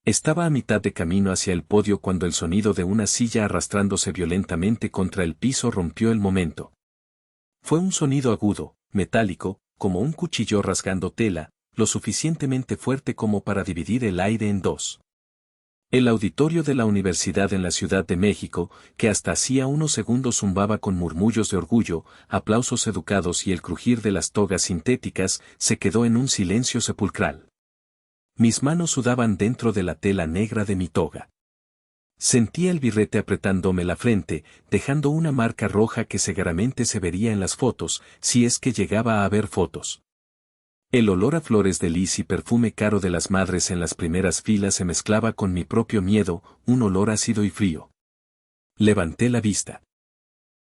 Estaba a mitad de camino hacia el podio cuando el sonido de una silla arrastrándose violentamente contra el piso rompió el momento. Fue un sonido agudo, metálico, como un cuchillo rasgando tela, lo suficientemente fuerte como para dividir el aire en dos. El auditorio de la universidad en la Ciudad de México, que hasta hacía unos segundos zumbaba con murmullos de orgullo, aplausos educados y el crujir de las togas sintéticas, se quedó en un silencio sepulcral. Mis manos sudaban dentro de la tela negra de mi toga. Sentía el birrete apretándome la frente, dejando una marca roja que seguramente se vería en las fotos, si es que llegaba a haber fotos. El olor a flores de lis y perfume caro de las madres en las primeras filas se mezclaba con mi propio miedo, un olor ácido y frío. Levanté la vista.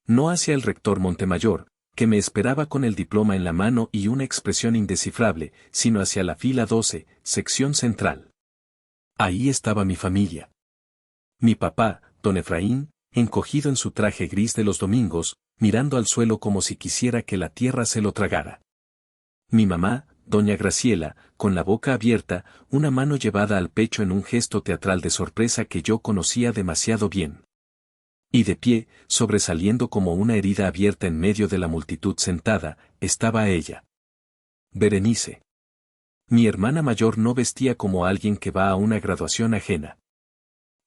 No hacia el rector Montemayor, que me esperaba con el diploma en la mano y una expresión indescifrable, sino hacia la fila 12, sección central. Ahí estaba mi familia. Mi papá, don Efraín, encogido en su traje gris de los domingos, mirando al suelo como si quisiera que la tierra se lo tragara. Mi mamá, doña Graciela, con la boca abierta, una mano llevada al pecho en un gesto teatral de sorpresa que yo conocía demasiado bien. Y de pie, sobresaliendo como una herida abierta en medio de la multitud sentada, estaba ella. Berenice. Mi hermana mayor no vestía como alguien que va a una graduación ajena.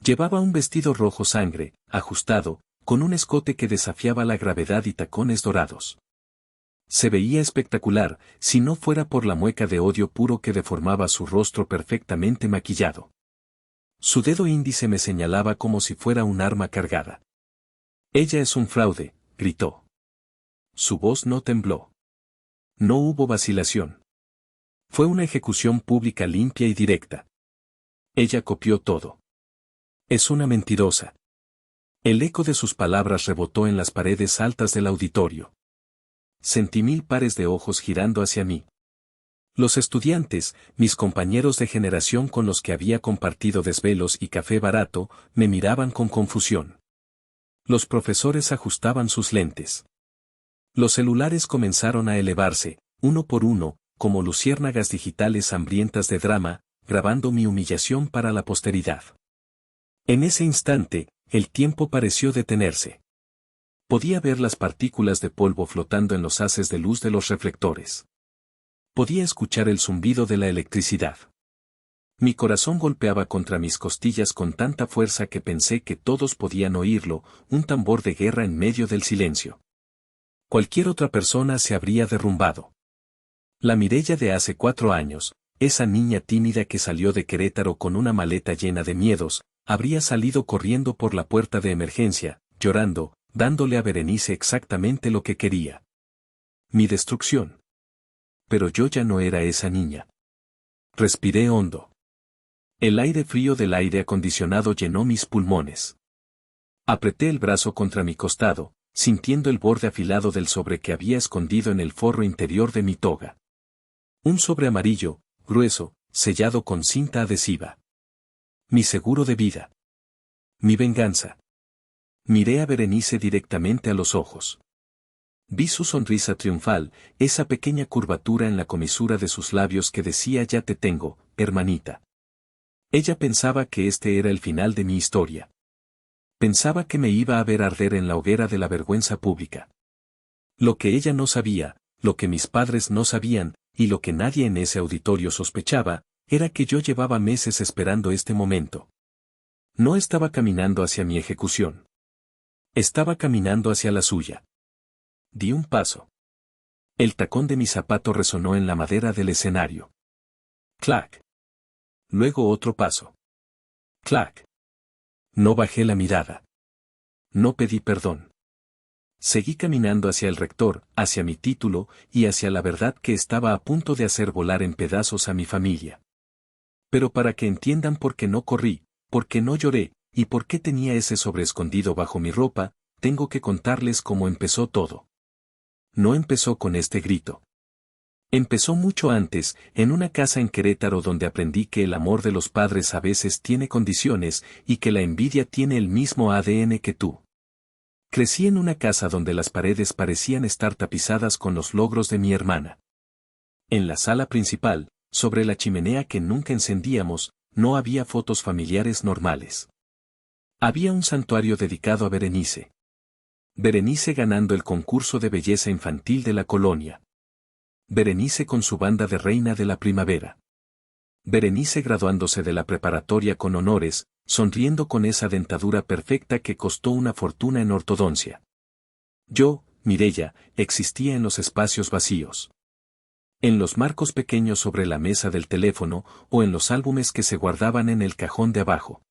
Llevaba un vestido rojo sangre, ajustado, con un escote que desafiaba la gravedad y tacones dorados. Se veía espectacular, si no fuera por la mueca de odio puro que deformaba su rostro perfectamente maquillado. Su dedo índice me señalaba como si fuera un arma cargada. Ella es un fraude, gritó. Su voz no tembló. No hubo vacilación. Fue una ejecución pública limpia y directa. Ella copió todo. Es una mentirosa. El eco de sus palabras rebotó en las paredes altas del auditorio. Sentí 1000 pares de ojos girando hacia mí. Los estudiantes, mis compañeros de generación con los que había compartido desvelos y café barato, me miraban con confusión. Los profesores ajustaban sus lentes. Los celulares comenzaron a elevarse, uno por uno, como luciérnagas digitales hambrientas de drama, grabando mi humillación para la posteridad. En ese instante, el tiempo pareció detenerse. Podía ver las partículas de polvo flotando en los haces de luz de los reflectores. Podía escuchar el zumbido de la electricidad. Mi corazón golpeaba contra mis costillas con tanta fuerza que pensé que todos podían oírlo, un tambor de guerra en medio del silencio. Cualquier otra persona se habría derrumbado. La Mireya de hace 4 años, esa niña tímida que salió de Querétaro con una maleta llena de miedos, habría salido corriendo por la puerta de emergencia, llorando, dándole a Berenice exactamente lo que quería. Mi destrucción. Pero yo ya no era esa niña. Respiré hondo. El aire frío del aire acondicionado llenó mis pulmones. Apreté el brazo contra mi costado, sintiendo el borde afilado del sobre que había escondido en el forro interior de mi toga. Un sobre amarillo, grueso, sellado con cinta adhesiva. Mi seguro de vida. Mi venganza. Miré a Berenice directamente a los ojos. Vi su sonrisa triunfal, esa pequeña curvatura en la comisura de sus labios que decía ya te tengo, hermanita. Ella pensaba que este era el final de mi historia. Pensaba que me iba a ver arder en la hoguera de la vergüenza pública. Lo que ella no sabía, lo que mis padres no sabían, y lo que nadie en ese auditorio sospechaba, era que yo llevaba meses esperando este momento. No estaba caminando hacia mi ejecución. Estaba caminando hacia la suya. Di un paso. El tacón de mi zapato resonó en la madera del escenario. Clac. Luego otro paso. Clac. No bajé la mirada. No pedí perdón. Seguí caminando hacia el rector, hacia mi título, y hacia la verdad que estaba a punto de hacer volar en pedazos a mi familia. Pero para que entiendan por qué no corrí, por qué no lloré, y por qué tenía ese sobre escondido bajo mi ropa, tengo que contarles cómo empezó todo. No empezó con este grito. Empezó mucho antes, en una casa en Querétaro donde aprendí que el amor de los padres a veces tiene condiciones y que la envidia tiene el mismo ADN que tú. Crecí en una casa donde las paredes parecían estar tapizadas con los logros de mi hermana. En la sala principal, sobre la chimenea que nunca encendíamos, no había fotos familiares normales. Había un santuario dedicado a Berenice. Berenice ganando el concurso de belleza infantil de la colonia. Berenice con su banda de reina de la primavera. Berenice graduándose de la preparatoria con honores, sonriendo con esa dentadura perfecta que costó una fortuna en ortodoncia. Yo, Mireya, existía en los espacios vacíos. En los marcos pequeños sobre la mesa del teléfono o en los álbumes que se guardaban en el cajón de abajo.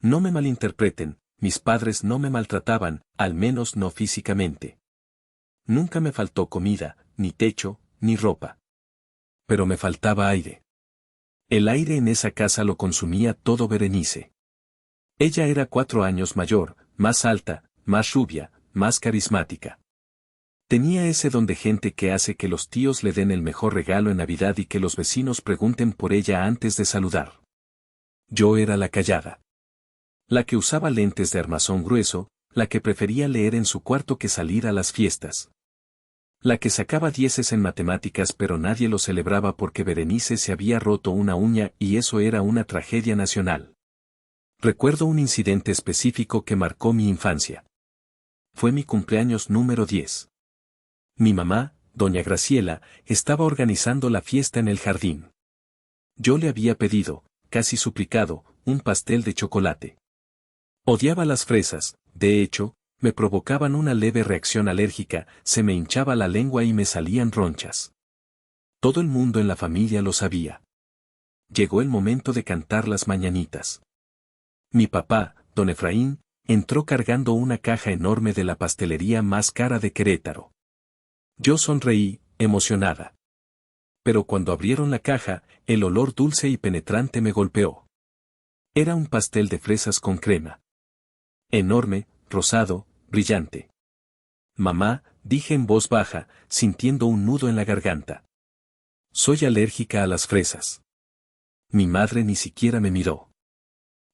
No me malinterpreten, mis padres no me maltrataban, al menos no físicamente. Nunca me faltó comida, ni techo, ni ropa. Pero me faltaba aire. El aire en esa casa lo consumía todo Berenice. Ella era 4 años mayor, más alta, más rubia, más carismática. Tenía ese don de gente que hace que los tíos le den el mejor regalo en Navidad y que los vecinos pregunten por ella antes de saludar. Yo era la callada. La que usaba lentes de armazón grueso, la que prefería leer en su cuarto que salir a las fiestas. La que sacaba 10 en matemáticas pero nadie lo celebraba porque Berenice se había roto una uña y eso era una tragedia nacional. Recuerdo un incidente específico que marcó mi infancia. Fue mi cumpleaños número 10. Mi mamá, doña Graciela, estaba organizando la fiesta en el jardín. Yo le había pedido, casi suplicado, un pastel de chocolate. Odiaba las fresas, de hecho, me provocaban una leve reacción alérgica, se me hinchaba la lengua y me salían ronchas. Todo el mundo en la familia lo sabía. Llegó el momento de cantar las mañanitas. Mi papá, don Efraín, entró cargando una caja enorme de la pastelería más cara de Querétaro. Yo sonreí, emocionada. Pero cuando abrieron la caja, el olor dulce y penetrante me golpeó. Era un pastel de fresas con crema. Enorme, rosado, brillante. Mamá, dije en voz baja, sintiendo un nudo en la garganta. Soy alérgica a las fresas. Mi madre ni siquiera me miró.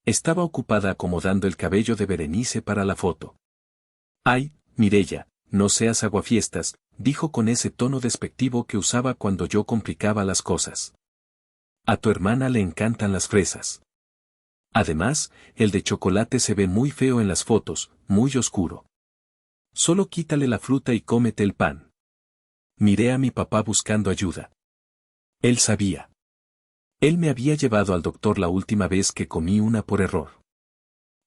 Estaba ocupada acomodando el cabello de Berenice para la foto. Ay, Mireya, no seas aguafiestas, dijo con ese tono despectivo que usaba cuando yo complicaba las cosas. A tu hermana le encantan las fresas. Además, el de chocolate se ve muy feo en las fotos, muy oscuro. Solo quítale la fruta y cómete el pan. Miré a mi papá buscando ayuda. Él sabía. Él me había llevado al doctor la última vez que comí una por error.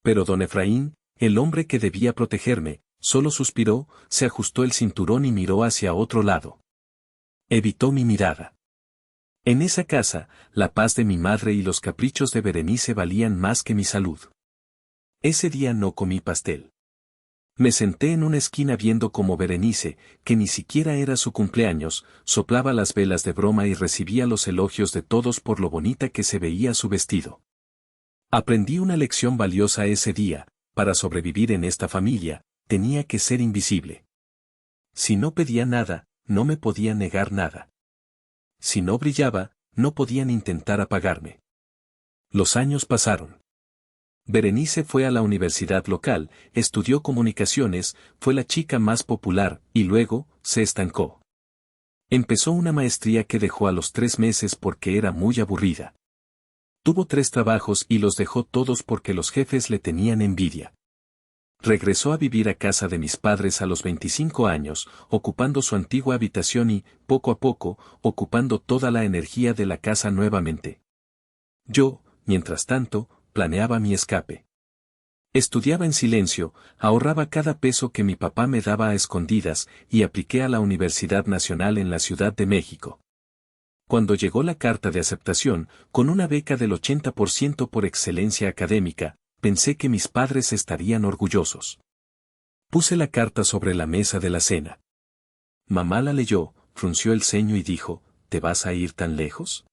Pero don Efraín, el hombre que debía protegerme, solo suspiró, se ajustó el cinturón y miró hacia otro lado. Evitó mi mirada. En esa casa, la paz de mi madre y los caprichos de Berenice valían más que mi salud. Ese día no comí pastel. Me senté en una esquina viendo cómo Berenice, que ni siquiera era su cumpleaños, soplaba las velas de broma y recibía los elogios de todos por lo bonita que se veía su vestido. Aprendí una lección valiosa ese día: para sobrevivir en esta familia, tenía que ser invisible. Si no pedía nada, no me podían negar nada. Si no brillaba, no podían intentar apagarme. Los años pasaron. Berenice fue a la universidad local, estudió comunicaciones, fue la chica más popular, y luego, se estancó. Empezó una maestría que dejó a los 3 meses porque era muy aburrida. Tuvo 3 trabajos y los dejó todos porque los jefes le tenían envidia. Regresó a vivir a casa de mis padres a los 25 años, ocupando su antigua habitación y, poco a poco, ocupando toda la energía de la casa nuevamente. Yo, mientras tanto, planeaba mi escape. Estudiaba en silencio, ahorraba cada peso que mi papá me daba a escondidas y apliqué a la Universidad Nacional en la Ciudad de México. Cuando llegó la carta de aceptación, con una beca del 80% por excelencia académica, pensé que mis padres estarían orgullosos. Puse la carta sobre la mesa de la cena. Mamá la leyó, frunció el ceño y dijo: ¿te vas a ir tan lejos?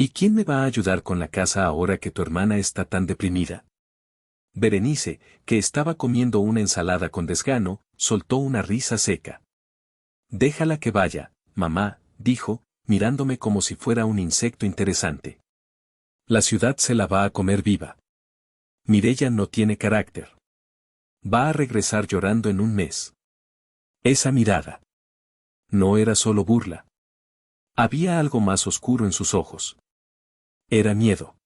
¿Y quién me va a ayudar con la casa ahora que tu hermana está tan deprimida? Berenice, que estaba comiendo una ensalada con desgano, soltó una risa seca. Déjala que vaya, mamá, dijo, mirándome como si fuera un insecto interesante. La ciudad se la va a comer viva. Mireya no tiene carácter. Va a regresar llorando en un mes. Esa mirada. No era solo burla. Había algo más oscuro en sus ojos. Era miedo.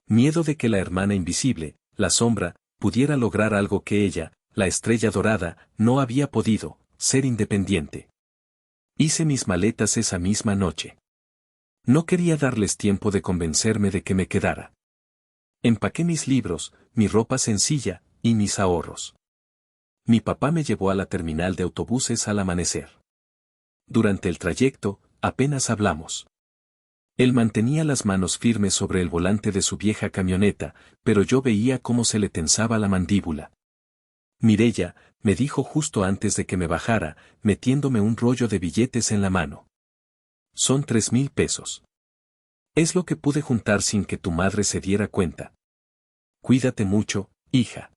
Miedo de que la hermana invisible, la sombra, pudiera lograr algo que ella, la estrella dorada, no había podido, ser independiente. Hice mis maletas esa misma noche. No quería darles tiempo de convencerme de que me quedara. Empaqué mis libros, mi ropa sencilla, y mis ahorros. Mi papá me llevó a la terminal de autobuses al amanecer. Durante el trayecto, apenas hablamos. Él mantenía las manos firmes sobre el volante de su vieja camioneta, pero yo veía cómo se le tensaba la mandíbula. Mireya, me dijo justo antes de que me bajara, metiéndome un rollo de billetes en la mano. Son 3,000 pesos. Es lo que pude juntar sin que tu madre se diera cuenta. Cuídate mucho, hija.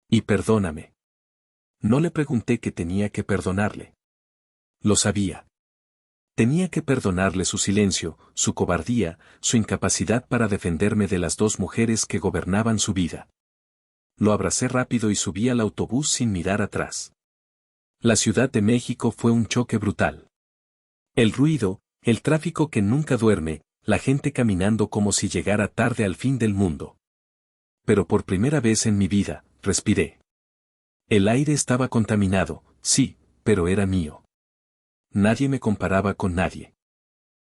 Y perdóname. No le pregunté que tenía que perdonarle. Lo sabía. Tenía que perdonarle su silencio, su cobardía, su incapacidad para defenderme de las dos mujeres que gobernaban su vida. Lo abracé rápido y subí al autobús sin mirar atrás. La Ciudad de México fue un choque brutal. El ruido, el tráfico que nunca duerme, la gente caminando como si llegara tarde al fin del mundo. Pero por primera vez en mi vida, respiré. El aire estaba contaminado, sí, pero era mío. Nadie me comparaba con nadie.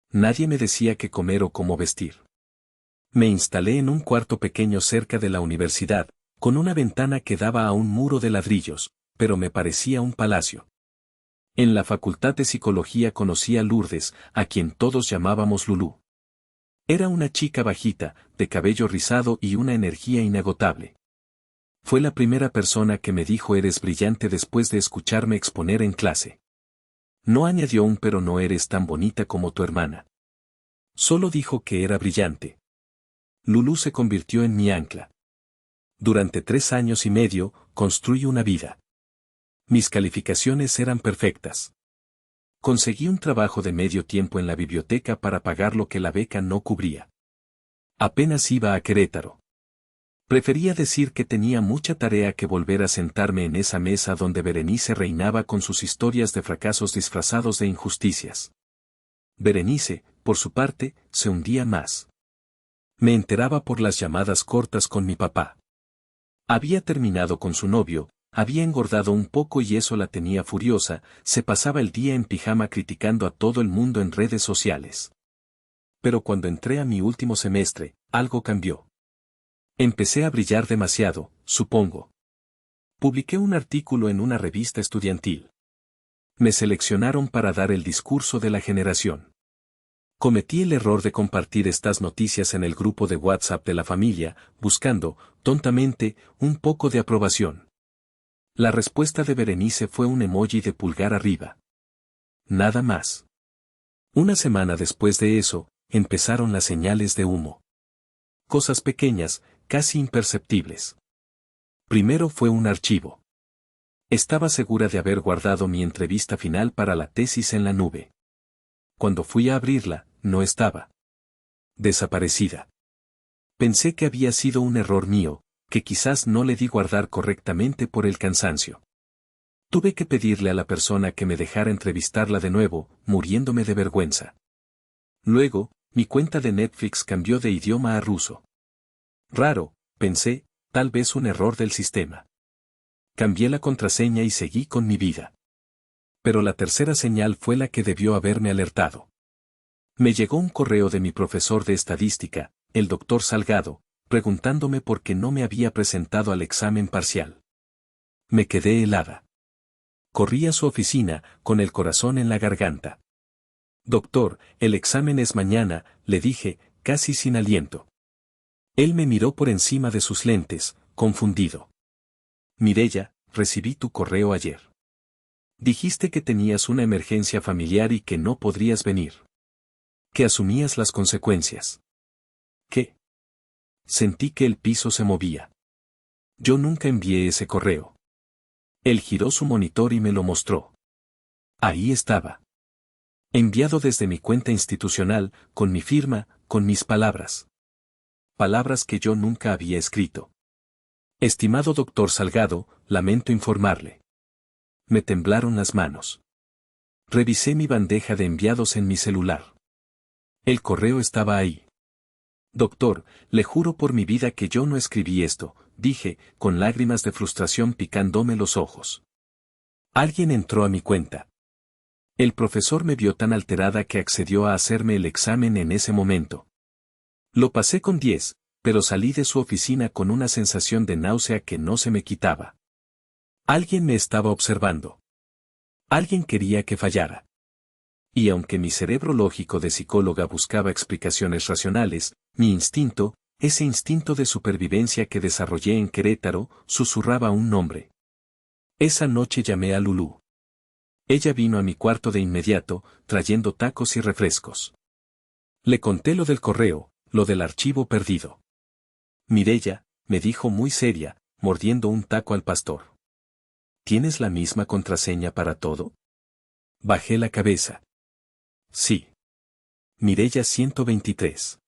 Nadie me decía qué comer o cómo vestir. Me instalé en un cuarto pequeño cerca de la universidad, con una ventana que daba a un muro de ladrillos, pero me parecía un palacio. En la Facultad de Psicología conocí a Lourdes, a quien todos llamábamos Lulú. Era una chica bajita, de cabello rizado y una energía inagotable. Fue la primera persona que me dijo eres brillante después de escucharme exponer en clase. No añadió un pero no eres tan bonita como tu hermana. Solo dijo que era brillante. Lulú se convirtió en mi ancla. Durante 3 años y medio, construí una vida. Mis calificaciones eran perfectas. Conseguí un trabajo de medio tiempo en la biblioteca para pagar lo que la beca no cubría. Apenas iba a Querétaro. Prefería decir que tenía mucha tarea que volver a sentarme en esa mesa donde Berenice reinaba con sus historias de fracasos disfrazados de injusticias. Berenice, por su parte, se hundía más. Me enteraba por las llamadas cortas con mi papá. Había terminado con su novio, había engordado un poco y eso la tenía furiosa, se pasaba el día en pijama criticando a todo el mundo en redes sociales. Pero cuando entré a mi último semestre, algo cambió. Empecé a brillar demasiado, supongo. Publiqué un artículo en una revista estudiantil. Me seleccionaron para dar el discurso de la generación. Cometí el error de compartir estas noticias en el grupo de WhatsApp de la familia, buscando, tontamente, un poco de aprobación. La respuesta de Berenice fue un emoji de pulgar arriba. Nada más. Una semana después de eso, empezaron las señales de humo. Cosas pequeñas, casi imperceptibles. Primero fue un archivo. Estaba segura de haber guardado mi entrevista final para la tesis en la nube. Cuando fui a abrirla, no estaba. Desaparecida. Pensé que había sido un error mío, que quizás no le di guardar correctamente por el cansancio. Tuve que pedirle a la persona que me dejara entrevistarla de nuevo, muriéndome de vergüenza. Luego, mi cuenta de Netflix cambió de idioma a ruso. Raro, pensé, tal vez un error del sistema. Cambié la contraseña y seguí con mi vida. Pero la tercera señal fue la que debió haberme alertado. Me llegó un correo de mi profesor de estadística, el doctor Salgado, preguntándome por qué no me había presentado al examen parcial. Me quedé helada. Corrí a su oficina, con el corazón en la garganta. Doctor, el examen es mañana, le dije, casi sin aliento. Él me miró por encima de sus lentes, confundido. Mireya, recibí tu correo ayer. Dijiste que tenías una emergencia familiar y que no podrías venir. Que asumías las consecuencias. ¿Qué? Sentí que el piso se movía. Yo nunca envié ese correo. Él giró su monitor y me lo mostró. Ahí estaba. Enviado desde mi cuenta institucional, con mi firma, con mis palabras. Palabras que yo nunca había escrito. Estimado doctor Salgado, lamento informarle. Me temblaron las manos. Revisé mi bandeja de enviados en mi celular. El correo estaba ahí. Doctor, le juro por mi vida que yo no escribí esto, dije, con lágrimas de frustración picándome los ojos. Alguien entró a mi cuenta. El profesor me vio tan alterada que accedió a hacerme el examen en ese momento. Lo pasé con 10, pero salí de su oficina con una sensación de náusea que no se me quitaba. Alguien me estaba observando. Alguien quería que fallara. Y aunque mi cerebro lógico de psicóloga buscaba explicaciones racionales, mi instinto, ese instinto de supervivencia que desarrollé en Querétaro, susurraba un nombre. Esa noche llamé a Lulú. Ella vino a mi cuarto de inmediato, trayendo tacos y refrescos. Le conté lo del correo, lo del archivo perdido. Mireya, me dijo muy seria, mordiendo un taco al pastor. ¿Tienes la misma contraseña para todo? Bajé la cabeza. Sí. Mireya 123.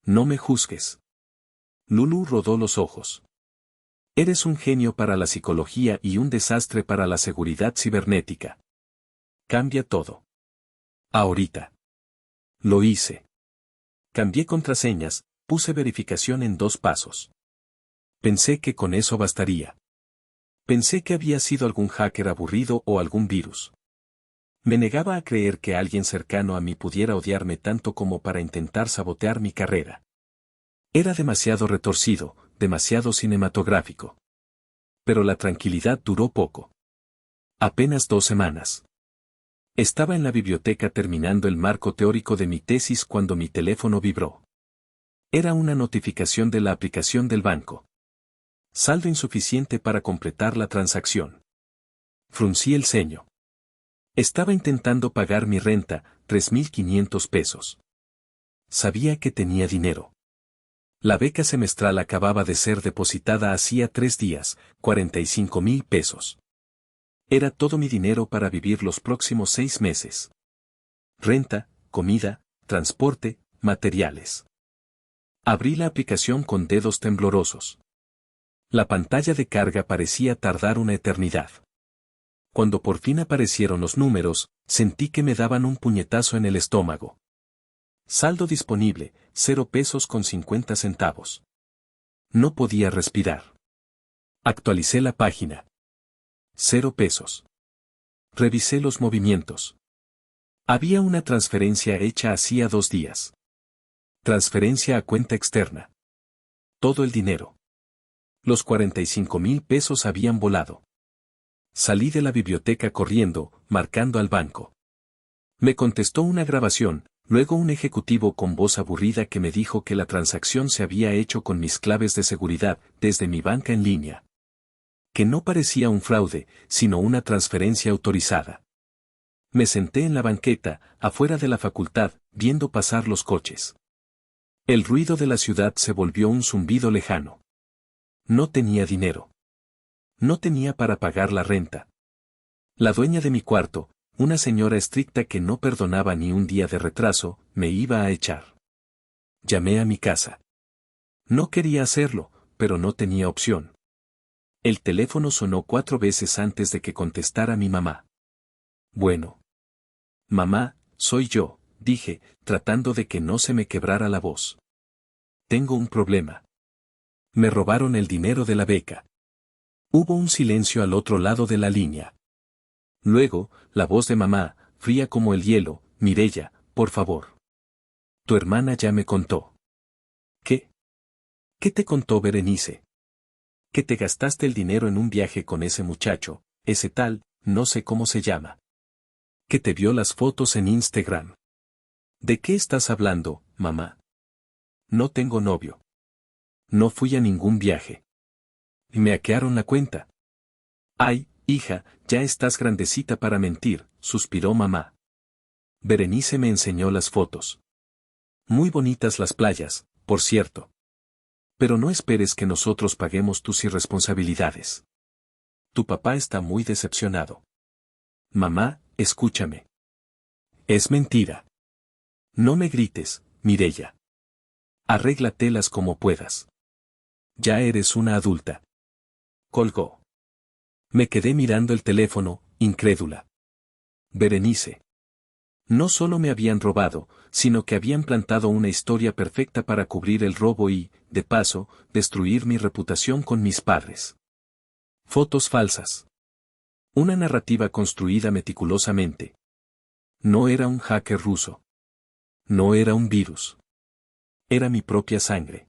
No me juzgues. Lulú rodó los ojos. Eres un genio para la psicología y un desastre para la seguridad cibernética. Cambia todo. Ahorita. Lo hice. Cambié contraseñas, puse verificación en 2 pasos. Pensé que con eso bastaría. Pensé que había sido algún hacker aburrido o algún virus. Me negaba a creer que alguien cercano a mí pudiera odiarme tanto como para intentar sabotear mi carrera. Era demasiado retorcido, demasiado cinematográfico. Pero la tranquilidad duró poco. Apenas 2 semanas. Estaba en la biblioteca terminando el marco teórico de mi tesis cuando mi teléfono vibró. Era una notificación de la aplicación del banco. Saldo insuficiente para completar la transacción. Fruncí el ceño. Estaba intentando pagar mi renta, 3.500 pesos. Sabía que tenía dinero. La beca semestral acababa de ser depositada hacía 3 días, 45.000 pesos. Era todo mi dinero para vivir los próximos 6 meses. Renta, comida, transporte, materiales. Abrí la aplicación con dedos temblorosos. La pantalla de carga parecía tardar una eternidad. Cuando por fin aparecieron los números, sentí que me daban un puñetazo en el estómago. Saldo disponible, 0 pesos con 50 centavos. No podía respirar. Actualicé la página. 0 pesos. Revisé los movimientos. Había una transferencia hecha hacía 2 días. Transferencia a cuenta externa. Todo el dinero. Los 45.000 pesos habían volado. Salí de la biblioteca corriendo, marcando al banco. Me contestó una grabación, luego un ejecutivo con voz aburrida que me dijo que la transacción se había hecho con mis claves de seguridad, desde mi banca en línea. Que no parecía un fraude, sino una transferencia autorizada. Me senté en la banqueta, afuera de la facultad, viendo pasar los coches. El ruido de la ciudad se volvió un zumbido lejano. No tenía dinero. No tenía para pagar la renta. La dueña de mi cuarto, una señora estricta que no perdonaba ni un día de retraso, me iba a echar. Llamé a mi casa. No quería hacerlo, pero no tenía opción. El teléfono sonó 4 veces antes de que contestara mi mamá. Bueno. Mamá, soy yo, dije, tratando de que no se me quebrara la voz. Tengo un problema. Me robaron el dinero de la beca. Hubo un silencio al otro lado de la línea. Luego, la voz de mamá, fría como el hielo, Mireya, por favor. Tu hermana ya me contó. ¿Qué? ¿Qué te contó Berenice? Que te gastaste el dinero en un viaje con ese muchacho, ese tal, no sé cómo se llama. Que te vio las fotos en Instagram. ¿De qué estás hablando, mamá? No tengo novio. No fui a ningún viaje. Me hackearon la cuenta. Ay, hija, ya estás grandecita para mentir, suspiró mamá. Berenice me enseñó las fotos. Muy bonitas las playas, por cierto. Pero no esperes que nosotros paguemos tus irresponsabilidades. Tu papá está muy decepcionado. Mamá, escúchame. Es mentira. No me grites, Mireya. Arréglatelas como puedas. Ya eres una adulta. Colgó. Me quedé mirando el teléfono, incrédula. Berenice. No solo me habían robado, sino que habían plantado una historia perfecta para cubrir el robo y, de paso, destruir mi reputación con mis padres. Fotos falsas. Una narrativa construida meticulosamente. No era un hacker ruso. No era un virus. Era mi propia sangre.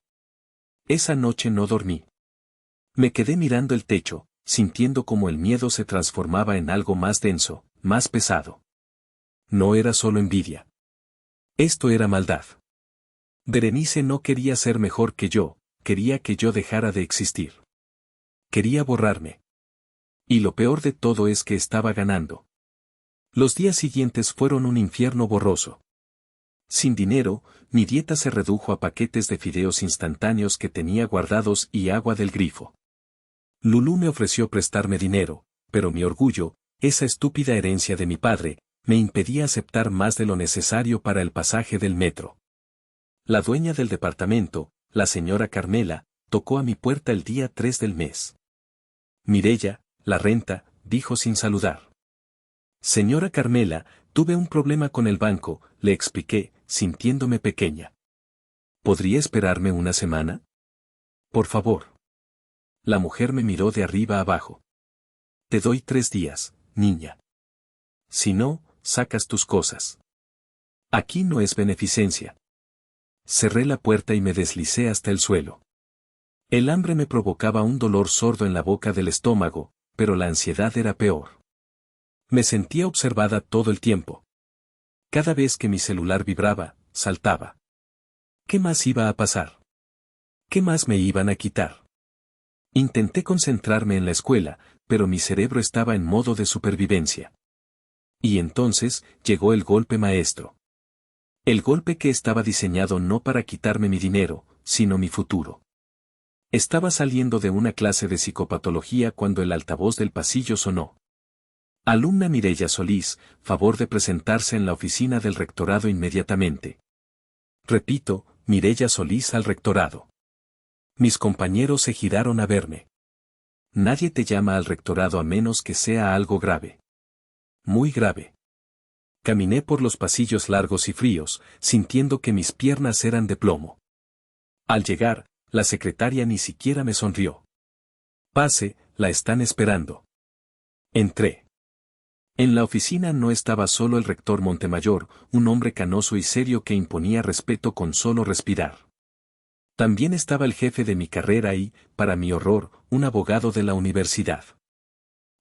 Esa noche no dormí. Me quedé mirando el techo, sintiendo como el miedo se transformaba en algo más denso, más pesado. No era solo envidia. Esto era maldad. Berenice no quería ser mejor que yo, quería que yo dejara de existir. Quería borrarme. Y lo peor de todo es que estaba ganando. Los días siguientes fueron un infierno borroso. Sin dinero, mi dieta se redujo a paquetes de fideos instantáneos que tenía guardados y agua del grifo. Lulú me ofreció prestarme dinero, pero mi orgullo, esa estúpida herencia de mi padre, me impedía aceptar más de lo necesario para el pasaje del metro. La dueña del departamento, la señora Carmela, tocó a mi puerta el día 3 del mes. Mireya, la renta, dijo sin saludar. Señora Carmela, tuve un problema con el banco, le expliqué, sintiéndome pequeña. ¿Podría esperarme una semana? Por favor. La mujer me miró de arriba abajo. Te doy 3 días, niña. Si no, sacas tus cosas. Aquí no es beneficencia. Cerré la puerta y me deslicé hasta el suelo. El hambre me provocaba un dolor sordo en la boca del estómago, pero la ansiedad era peor. Me sentía observada todo el tiempo. Cada vez que mi celular vibraba, saltaba. ¿Qué más iba a pasar? ¿Qué más me iban a quitar? Intenté concentrarme en la escuela, pero mi cerebro estaba en modo de supervivencia. Y entonces, llegó el golpe maestro. El golpe que estaba diseñado no para quitarme mi dinero, sino mi futuro. Estaba saliendo de una clase de psicopatología cuando el altavoz del pasillo sonó. Alumna Mireya Solís, favor de presentarse en la oficina del rectorado inmediatamente. Repito, Mireya Solís al rectorado. Mis compañeros se giraron a verme. Nadie te llama al rectorado a menos que sea algo grave. Muy grave. Caminé por los pasillos largos y fríos, sintiendo que mis piernas eran de plomo. Al llegar, la secretaria ni siquiera me sonrió. Pase, la están esperando. Entré. En la oficina no estaba solo el rector Montemayor, un hombre canoso y serio que imponía respeto con solo respirar. También estaba el jefe de mi carrera y, para mi horror, un abogado de la universidad.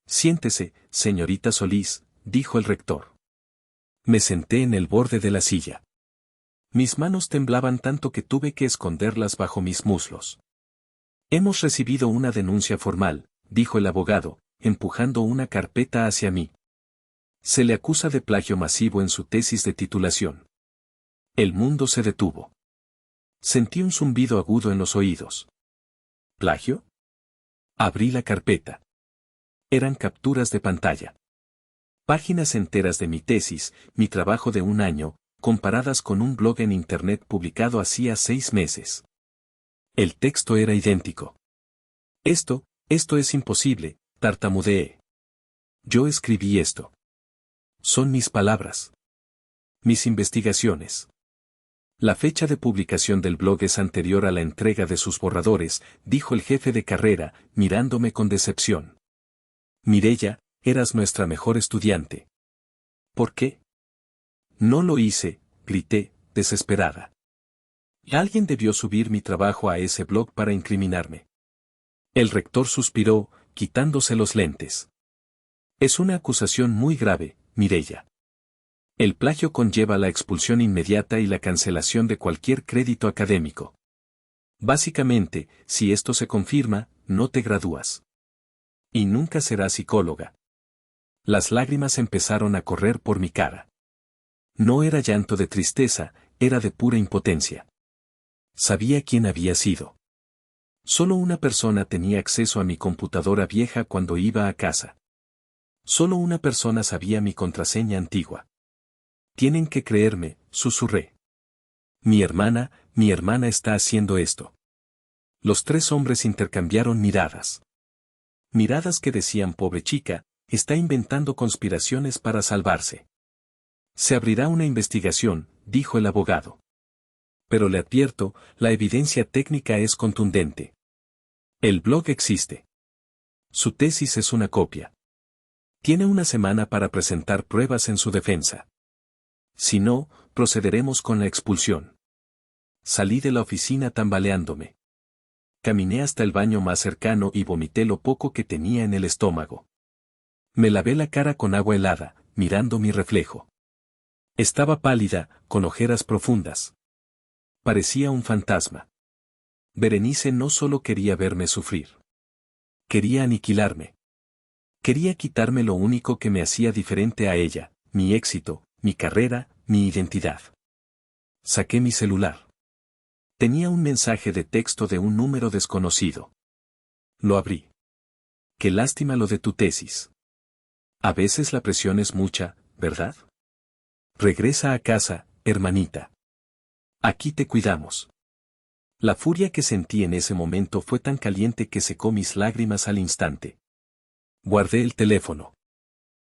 Siéntese, señorita Solís, dijo el rector. Me senté en el borde de la silla. Mis manos temblaban tanto que tuve que esconderlas bajo mis muslos. Hemos recibido una denuncia formal, dijo el abogado, empujando una carpeta hacia mí. Se le acusa de plagio masivo en su tesis de titulación. El mundo se detuvo. Sentí un zumbido agudo en los oídos. ¿Plagio? Abrí la carpeta. Eran capturas de pantalla. Páginas enteras de mi tesis, mi trabajo de 1 año, comparadas con un blog en internet publicado hacía 6 meses. El texto era idéntico. Esto es imposible, tartamudeé. Yo escribí esto. Son mis palabras. Mis investigaciones. La fecha de publicación del blog es anterior a la entrega de sus borradores, dijo el jefe de carrera, mirándome con decepción. Mireya, eras nuestra mejor estudiante. ¿Por qué? No lo hice, grité, desesperada. Alguien debió subir mi trabajo a ese blog para incriminarme. El rector suspiró, quitándose los lentes. Es una acusación muy grave, Mireya. El plagio conlleva la expulsión inmediata y la cancelación de cualquier crédito académico. Básicamente, si esto se confirma, no te gradúas. Y nunca serás psicóloga. Las lágrimas empezaron a correr por mi cara. No era llanto de tristeza, era de pura impotencia. Sabía quién había sido. Solo una persona tenía acceso a mi computadora vieja cuando iba a casa. Solo una persona sabía mi contraseña antigua. Tienen que creerme, susurré. Mi hermana está haciendo esto. Los 3 hombres intercambiaron miradas. Miradas que decían pobre chica, está inventando conspiraciones para salvarse. Se abrirá una investigación, dijo el abogado. Pero le advierto, la evidencia técnica es contundente. El blog existe. Su tesis es una copia. Tiene una semana para presentar pruebas en su defensa. Si no, procederemos con la expulsión. Salí de la oficina tambaleándome. Caminé hasta el baño más cercano y vomité lo poco que tenía en el estómago. Me lavé la cara con agua helada, mirando mi reflejo. Estaba pálida, con ojeras profundas. Parecía un fantasma. Berenice no solo quería verme sufrir. Quería aniquilarme. Quería quitarme lo único que me hacía diferente a ella, mi éxito, mi carrera, mi identidad. Saqué mi celular. Tenía un mensaje de texto de un número desconocido. Lo abrí. Qué lástima lo de tu tesis. A veces la presión es mucha, ¿verdad? Regresa a casa, hermanita. Aquí te cuidamos. La furia que sentí en ese momento fue tan caliente que secó mis lágrimas al instante. Guardé el teléfono.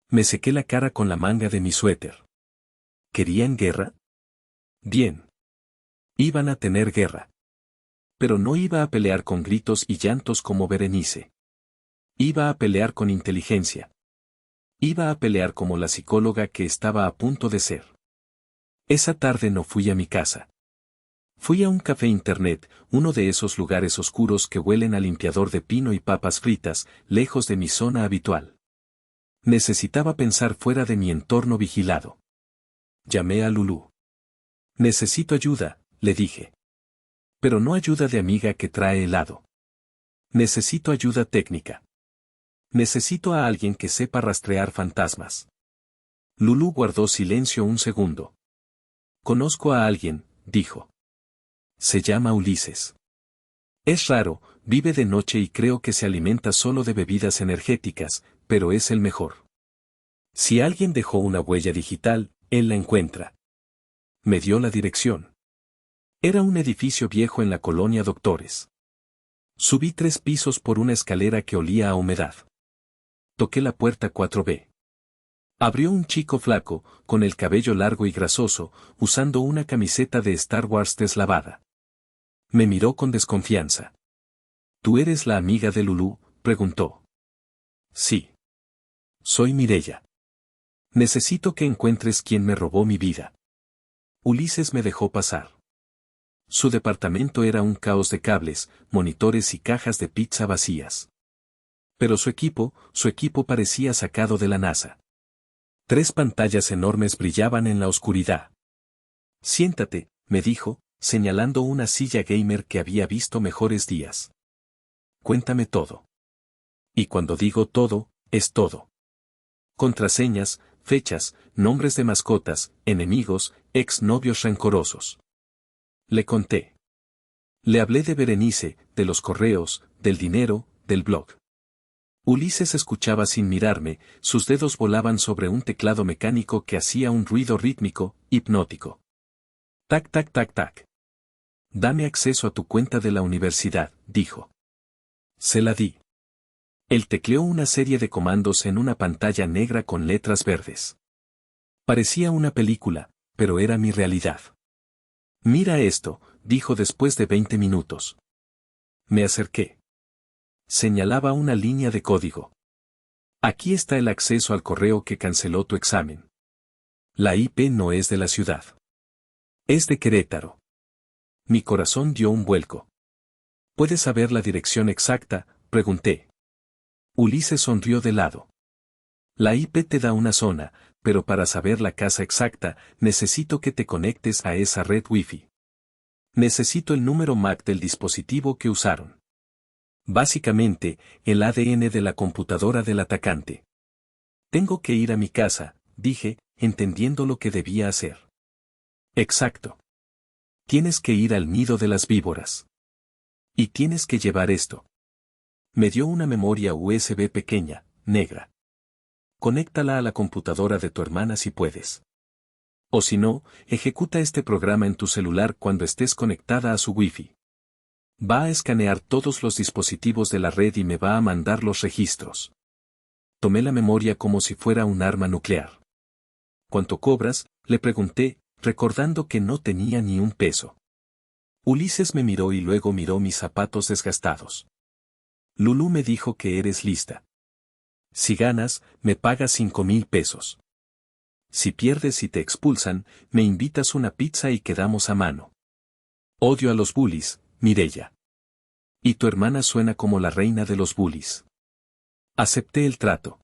Me sequé la cara con la manga de mi suéter. ¿Querían guerra? Bien. Iban a tener guerra. Pero no iba a pelear con gritos y llantos como Berenice. Iba a pelear con inteligencia. Iba a pelear como la psicóloga que estaba a punto de ser. Esa tarde no fui a mi casa. Fui a un café internet, uno de esos lugares oscuros que huelen a limpiador de pino y papas fritas, lejos de mi zona habitual. Necesitaba pensar fuera de mi entorno vigilado. Llamé a Lulú. Necesito ayuda, le dije. Pero no ayuda de amiga que trae helado. Necesito ayuda técnica. Necesito a alguien que sepa rastrear fantasmas. Lulú guardó silencio un segundo. Conozco a alguien, dijo. Se llama Ulises. Es raro, vive de noche y creo que se alimenta solo de bebidas energéticas, pero es el mejor. Si alguien dejó una huella digital, él la encuentra. Me dio la dirección. Era un edificio viejo en la colonia Doctores. Subí 3 pisos por una escalera que olía a humedad. Toqué la puerta 4B. Abrió un chico flaco, con el cabello largo y grasoso, usando una camiseta de Star Wars deslavada. Me miró con desconfianza. ¿Tú eres la amiga de Lulú?, preguntó. Sí. Soy Mireya. Necesito que encuentres quien me robó mi vida. Ulises me dejó pasar. Su departamento era un caos de cables, monitores y cajas de pizza vacías. Pero su equipo parecía sacado de la NASA. 3 pantallas enormes brillaban en la oscuridad. Siéntate, me dijo, señalando una silla gamer que había visto mejores días. Cuéntame todo. Y cuando digo todo, es todo. Contraseñas, fechas, nombres de mascotas, enemigos, exnovios rencorosos. Le conté. Le hablé de Berenice, de los correos, del dinero, del blog. Ulises escuchaba sin mirarme, sus dedos volaban sobre un teclado mecánico que hacía un ruido rítmico, hipnótico. Tac tac tac tac. Dame acceso a tu cuenta de la universidad, dijo. Se la di. Él tecleó una serie de comandos en una pantalla negra con letras verdes. Parecía una película, pero era mi realidad. Mira esto, dijo después de 20 minutos. Me acerqué. Señalaba una línea de código. Aquí está el acceso al correo que canceló tu examen. La IP no es de la ciudad. Es de Querétaro. Mi corazón dio un vuelco. ¿Puedes saber la dirección exacta?, pregunté. Ulises sonrió de lado. La IP te da una zona, pero para saber la casa exacta, necesito que te conectes a esa red Wi-Fi. Necesito el número MAC del dispositivo que usaron. Básicamente, el ADN de la computadora del atacante. Tengo que ir a mi casa, dije, entendiendo lo que debía hacer. Exacto. Tienes que ir al nido de las víboras. Y tienes que llevar esto. Me dio una memoria USB pequeña, negra. Conéctala a la computadora de tu hermana si puedes. O si no, ejecuta este programa en tu celular cuando estés conectada a su Wi-Fi. Va a escanear todos los dispositivos de la red y me va a mandar los registros. Tomé la memoria como si fuera un arma nuclear. ¿Cuánto cobras?, le pregunté, recordando que no tenía ni un peso. Ulises me miró y luego miró mis zapatos desgastados. Lulú me dijo que eres lista. Si ganas, me pagas 5,000 pesos. Si pierdes y te expulsan, me invitas una pizza y quedamos a mano. Odio a los bullies, Mireya. Y tu hermana suena como la reina de los bullies. Acepté el trato.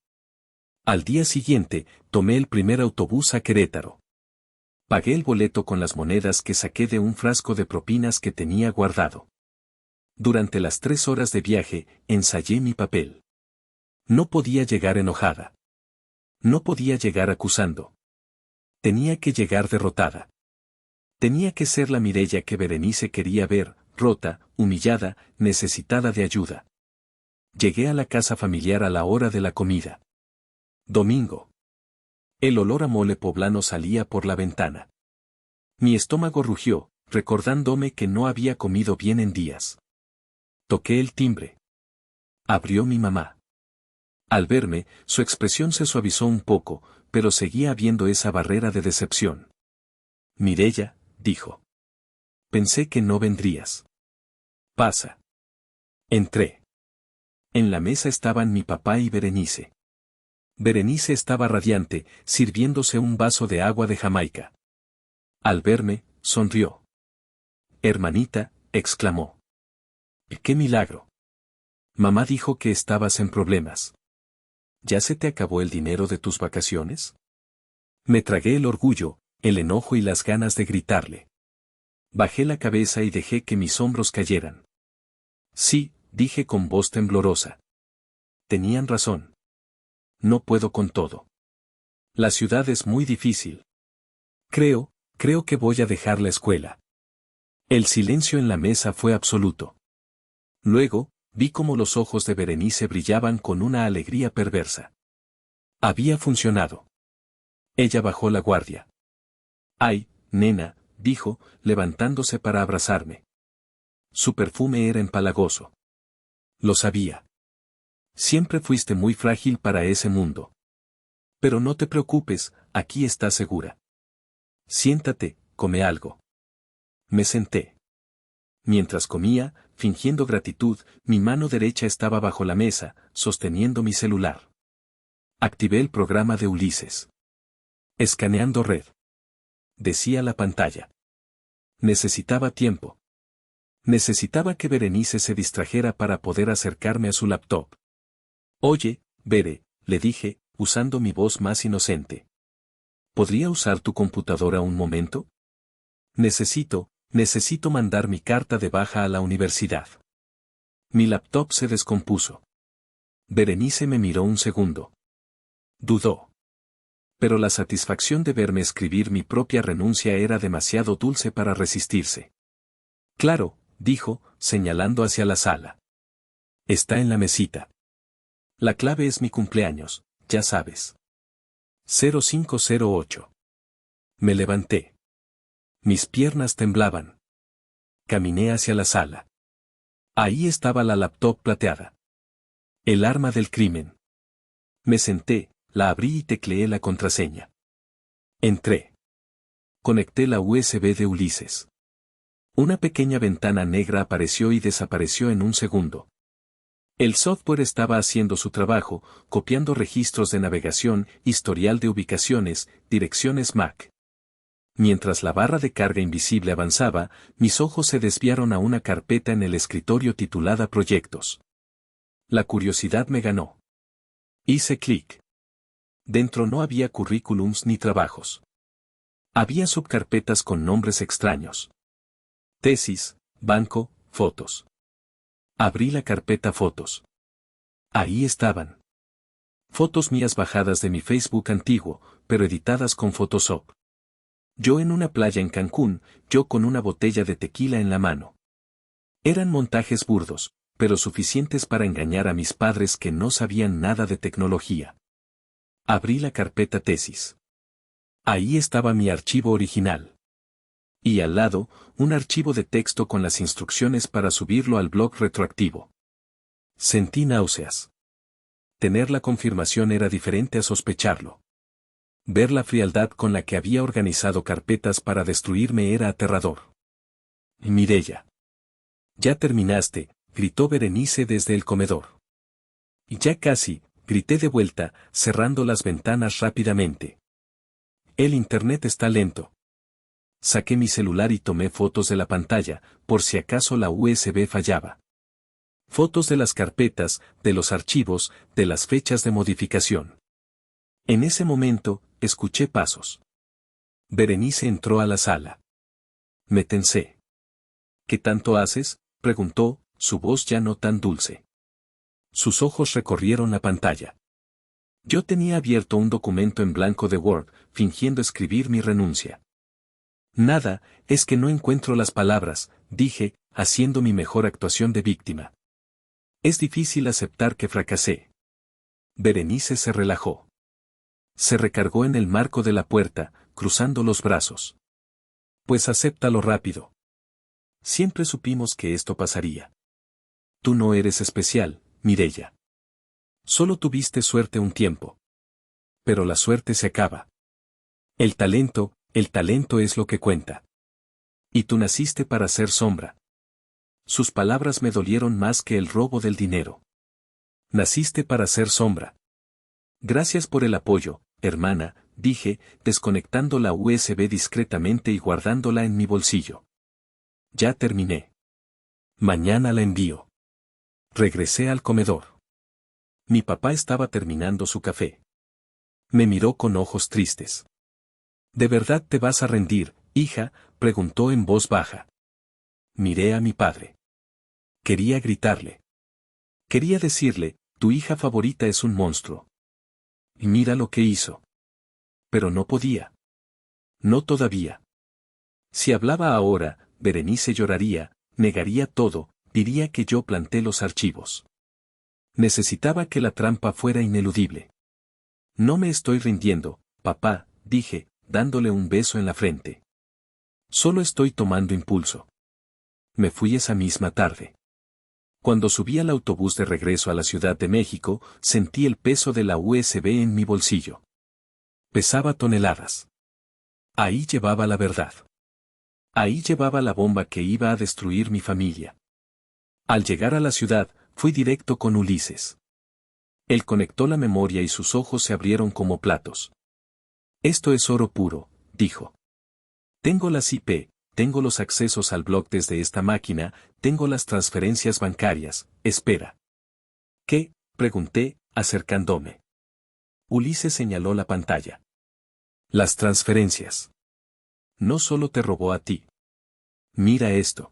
Al día siguiente, tomé el primer autobús a Querétaro. Pagué el boleto con las monedas que saqué de un frasco de propinas que tenía guardado. Durante las 3 horas de viaje, ensayé mi papel. No podía llegar enojada. No podía llegar acusando. Tenía que llegar derrotada. Tenía que ser la Mireya que Berenice quería ver, rota, humillada, necesitada de ayuda. Llegué a la casa familiar a la hora de la comida. Domingo. El olor a mole poblano salía por la ventana. Mi estómago rugió, recordándome que no había comido bien en días. Toqué el timbre. Abrió mi mamá. Al verme, su expresión se suavizó un poco, pero seguía habiendo esa barrera de decepción. Mireya, dijo. Pensé que no vendrías. Pasa. Entré. En la mesa estaban mi papá y Berenice. Berenice estaba radiante, sirviéndose un vaso de agua de Jamaica. Al verme, sonrió. Hermanita, exclamó. ¡Qué milagro! Mamá dijo que estabas en problemas. ¿Ya se te acabó el dinero de tus vacaciones? Me tragué el orgullo, el enojo y las ganas de gritarle. Bajé la cabeza y dejé que mis hombros cayeran. Sí, dije con voz temblorosa. Tenían razón. No puedo con todo. La ciudad es muy difícil. Creo que voy a dejar la escuela. El silencio en la mesa fue absoluto. Luego, vi cómo los ojos de Berenice brillaban con una alegría perversa. Había funcionado. Ella bajó la guardia. Ay, nena, dijo, levantándose para abrazarme. Su perfume era empalagoso. Lo sabía. Siempre fuiste muy frágil para ese mundo. Pero no te preocupes, aquí estás segura. Siéntate, come algo. Me senté. Mientras comía, fingiendo gratitud, mi mano derecha estaba bajo la mesa, sosteniendo mi celular. Activé el programa de Ulises. Escaneando red. Decía la pantalla. Necesitaba tiempo. Necesitaba que Berenice se distrajera para poder acercarme a su laptop. Oye, Bere, le dije, usando mi voz más inocente. ¿Podría usar tu computadora un momento? Necesito mandar mi carta de baja a la universidad. Mi laptop se descompuso. Berenice me miró un segundo. Dudó. Pero la satisfacción de verme escribir mi propia renuncia era demasiado dulce para resistirse. Claro, dijo, señalando hacia la sala. Está en la mesita. La clave es mi cumpleaños, ya sabes. 0508. Me levanté. Mis piernas temblaban. Caminé hacia la sala. Ahí estaba la laptop plateada. El arma del crimen. Me senté, la abrí y tecleé la contraseña. Entré. Conecté la USB de Ulises. Una pequeña ventana negra apareció y desapareció en un segundo. El software estaba haciendo su trabajo, copiando registros de navegación, historial de ubicaciones, direcciones MAC. Mientras la barra de carga invisible avanzaba, mis ojos se desviaron a una carpeta en el escritorio titulada Proyectos. La curiosidad me ganó. Hice clic. Dentro no había currículums ni trabajos. Había subcarpetas con nombres extraños. Tesis, banco, fotos. Abrí la carpeta fotos. Ahí estaban. Fotos mías bajadas de mi Facebook antiguo, pero editadas con Photoshop. Yo en una playa en Cancún, yo con una botella de tequila en la mano. Eran montajes burdos, pero suficientes para engañar a mis padres que no sabían nada de tecnología. Abrí la carpeta tesis. Ahí estaba mi archivo original. Y al lado, un archivo de texto con las instrucciones para subirlo al blog retroactivo. Sentí náuseas. Tener la confirmación era diferente a sospecharlo. Ver la frialdad con la que había organizado carpetas para destruirme era aterrador. Mireya. Ya terminaste, gritó Berenice desde el comedor. Y ya casi, grité de vuelta, cerrando las ventanas rápidamente. El internet está lento. Saqué mi celular y tomé fotos de la pantalla, por si acaso la USB fallaba. Fotos de las carpetas, de los archivos, de las fechas de modificación. En ese momento, escuché pasos. Berenice entró a la sala. Me tensé. ¿Qué tanto haces?, preguntó, su voz ya no tan dulce. Sus ojos recorrieron la pantalla. Yo tenía abierto un documento en blanco de Word, fingiendo escribir mi renuncia. Nada, es que no encuentro las palabras, dije, haciendo mi mejor actuación de víctima. Es difícil aceptar que fracasé. Berenice se relajó. Se recargó en el marco de la puerta, cruzando los brazos. Pues acéptalo rápido. Siempre supimos que esto pasaría. Tú no eres especial, Mireya. Solo tuviste suerte un tiempo. Pero la suerte se acaba. El talento es lo que cuenta. Y tú naciste para ser sombra. Sus palabras me dolieron más que el robo del dinero. Naciste para ser sombra. Gracias por el apoyo, hermana, dije, desconectando la USB discretamente y guardándola en mi bolsillo. Ya terminé. Mañana la envío. Regresé al comedor. Mi papá estaba terminando su café. Me miró con ojos tristes. ¿De verdad te vas a rendir, hija?, preguntó en voz baja. Miré a mi padre. Quería gritarle. Quería decirle, tu hija favorita es un monstruo. Y mira lo que hizo. Pero no podía. No todavía. Si hablaba ahora, Berenice lloraría, negaría todo, diría que yo planté los archivos. Necesitaba que la trampa fuera ineludible. No me estoy rindiendo, papá, dije, dándole un beso en la frente. Solo estoy tomando impulso. Me fui esa misma tarde. Cuando subí al autobús de regreso a la Ciudad de México, sentí el peso de la USB en mi bolsillo. Pesaba toneladas. Ahí llevaba la verdad. Ahí llevaba la bomba que iba a destruir mi familia. Al llegar a la ciudad, fui directo con Ulises. Él conectó la memoria y sus ojos se abrieron como platos. Esto es oro puro, dijo. Tengo las IP, tengo los accesos al blog desde esta máquina, tengo las transferencias bancarias, espera. ¿Qué?, pregunté, acercándome. Ulises señaló la pantalla. Las transferencias. No solo te robó a ti. Mira esto.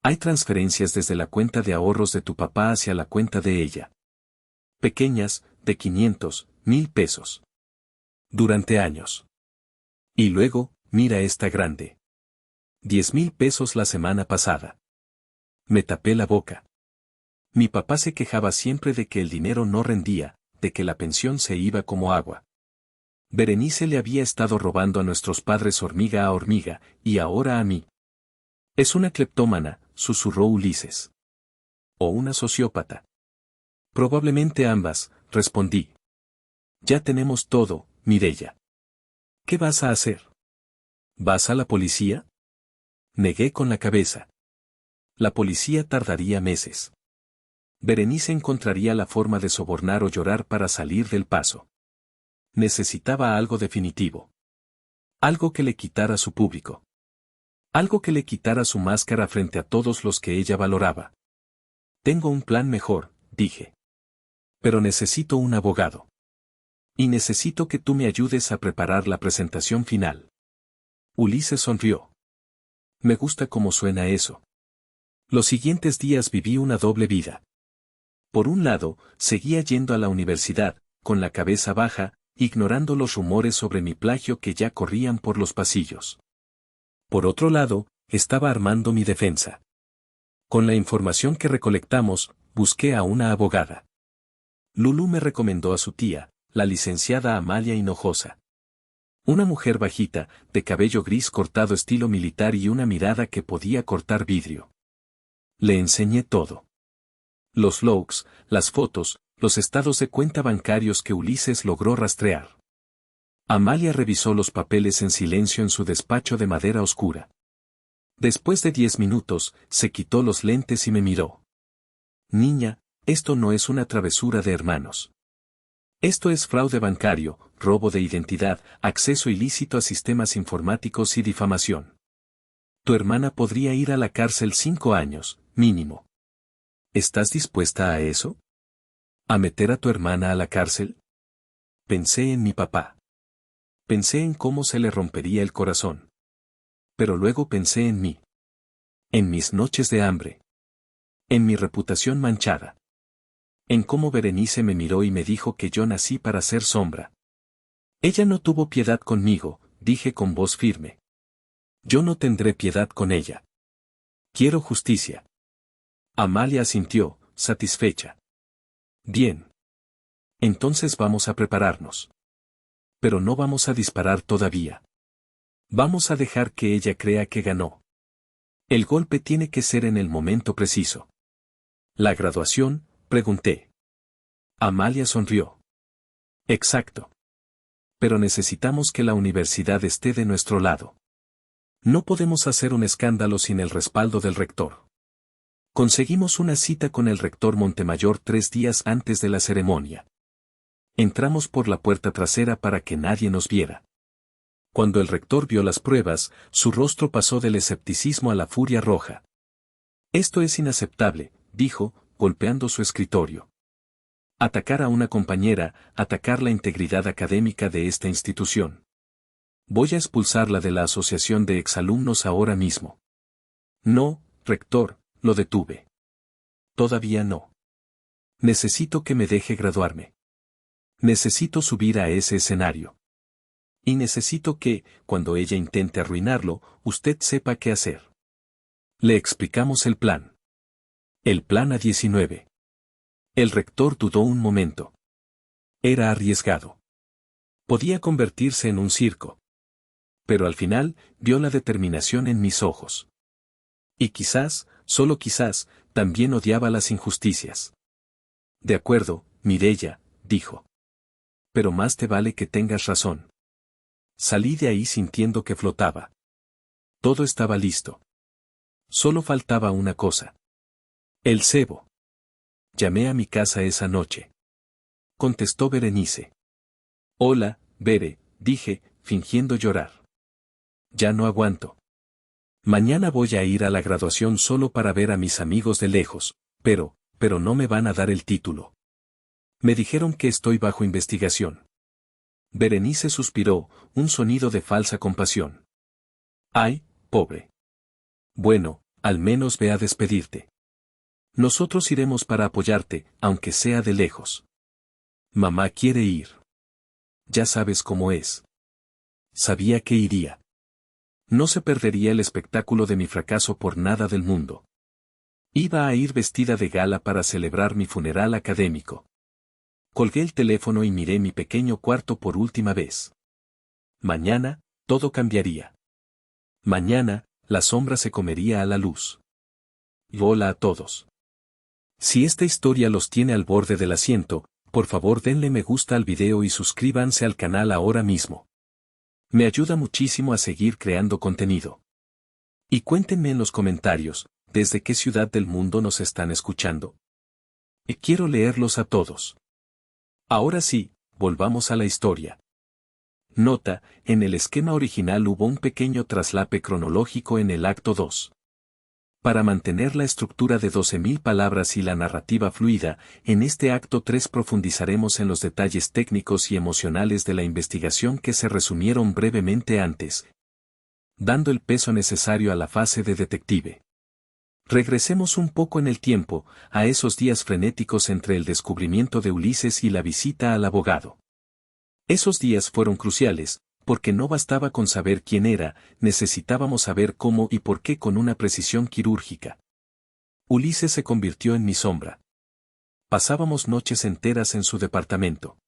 Hay transferencias desde la cuenta de ahorros de tu papá hacia la cuenta de ella. Pequeñas, de 500, 1000 pesos. Durante años. Y luego, mira esta grande. 10,000 pesos la semana pasada. Me tapé la boca. Mi papá se quejaba siempre de que el dinero no rendía, de que la pensión se iba como agua. Berenice le había estado robando a nuestros padres hormiga a hormiga, y ahora a mí. Es una cleptómana, susurró Ulises. O una sociópata. Probablemente ambas, respondí. Ya tenemos todo, Mireya. ¿Qué vas a hacer? ¿Vas a la policía? Negué con la cabeza. La policía tardaría meses. Berenice encontraría la forma de sobornar o llorar para salir del paso. Necesitaba algo definitivo. Algo que le quitara su público. Algo que le quitara su máscara frente a todos los que ella valoraba. Tengo un plan mejor, dije. Pero necesito un abogado. Y necesito que tú me ayudes a preparar la presentación final. Ulises sonrió. Me gusta cómo suena eso. Los siguientes días viví una doble vida. Por un lado, seguía yendo a la universidad, con la cabeza baja, ignorando los rumores sobre mi plagio que ya corrían por los pasillos. Por otro lado, estaba armando mi defensa. Con la información que recolectamos, busqué a una abogada. Lulu me recomendó a su tía, la licenciada Amalia Hinojosa. Una mujer bajita, de cabello gris cortado estilo militar y una mirada que podía cortar vidrio. Le enseñé todo. Los logs, las fotos, los estados de cuenta bancarios que Ulises logró rastrear. Amalia revisó los papeles en silencio en su despacho de madera oscura. Después de 10 minutos, se quitó los lentes y me miró. Niña, esto no es una travesura de hermanos. Esto es fraude bancario, robo de identidad, acceso ilícito a sistemas informáticos y difamación. Tu hermana podría ir a la cárcel 5 años, mínimo. ¿Estás dispuesta a eso? ¿A meter a tu hermana a la cárcel? Pensé en mi papá. Pensé en cómo se le rompería el corazón. Pero luego pensé en mí. En mis noches de hambre. En mi reputación manchada. En cómo Berenice me miró y me dijo que yo nací para ser sombra. Ella no tuvo piedad conmigo, dije con voz firme. Yo no tendré piedad con ella. Quiero justicia. Amalia asintió, satisfecha. Bien. Entonces vamos a prepararnos. Pero no vamos a disparar todavía. Vamos a dejar que ella crea que ganó. El golpe tiene que ser en el momento preciso. ¿La graduación? Pregunté. Amalia sonrió. Exacto. Pero necesitamos que la universidad esté de nuestro lado. No podemos hacer un escándalo sin el respaldo del rector. Conseguimos una cita con el rector Montemayor 3 días antes de la ceremonia. Entramos por la puerta trasera para que nadie nos viera. Cuando el rector vio las pruebas, su rostro pasó del escepticismo a la furia roja. Esto es inaceptable, dijo, golpeando su escritorio. Atacar a una compañera, atacar la integridad académica de esta institución. Voy a expulsarla de la asociación de exalumnos ahora mismo. No, rector, lo detuve. Todavía no. Necesito que me deje graduarme. Necesito subir a ese escenario. Y necesito que, cuando ella intente arruinarlo, usted sepa qué hacer. Le explicamos el plan. El plan A19. El rector dudó un momento. Era arriesgado. Podía convertirse en un circo. Pero al final, vio la determinación en mis ojos. Y quizás, solo quizás, también odiaba las injusticias. De acuerdo, Mireya, dijo. Pero más te vale que tengas razón. Salí de ahí sintiendo que flotaba. Todo estaba listo. Solo faltaba una cosa. El cebo. Llamé a mi casa esa noche. Contestó Berenice. Hola, Bere, dije, fingiendo llorar. Ya no aguanto. Mañana voy a ir a la graduación solo para ver a mis amigos de lejos, pero no me van a dar el título. Me dijeron que estoy bajo investigación. Berenice suspiró, un sonido de falsa compasión. Ay, pobre. Bueno, al menos ve a despedirte. Nosotros iremos para apoyarte, aunque sea de lejos. Mamá quiere ir. Ya sabes cómo es. Sabía que iría. No se perdería el espectáculo de mi fracaso por nada del mundo. Iba a ir vestida de gala para celebrar mi funeral académico. Colgué el teléfono y miré mi pequeño cuarto por última vez. Mañana, todo cambiaría. Mañana, la sombra se comería a la luz. Y hola a todos. Si esta historia los tiene al borde del asiento, por favor denle me gusta al video y suscríbanse al canal ahora mismo. Me ayuda muchísimo a seguir creando contenido. Y cuéntenme en los comentarios, ¿desde qué ciudad del mundo nos están escuchando? Y quiero leerlos a todos. Ahora sí, volvamos a la historia. Nota, en el esquema original hubo un pequeño traslape cronológico en el acto 2. Para mantener la estructura de 12.000 palabras y la narrativa fluida, en este acto 3 profundizaremos en los detalles técnicos y emocionales de la investigación que se resumieron brevemente antes, dando el peso necesario a la fase de detective. Regresemos un poco en el tiempo, a esos días frenéticos entre el descubrimiento de Ulises y la visita al abogado. Esos días fueron cruciales, porque no bastaba con saber quién era, necesitábamos saber cómo y por qué con una precisión quirúrgica. Ulises se convirtió en mi sombra. Pasábamos noches enteras en su departamento.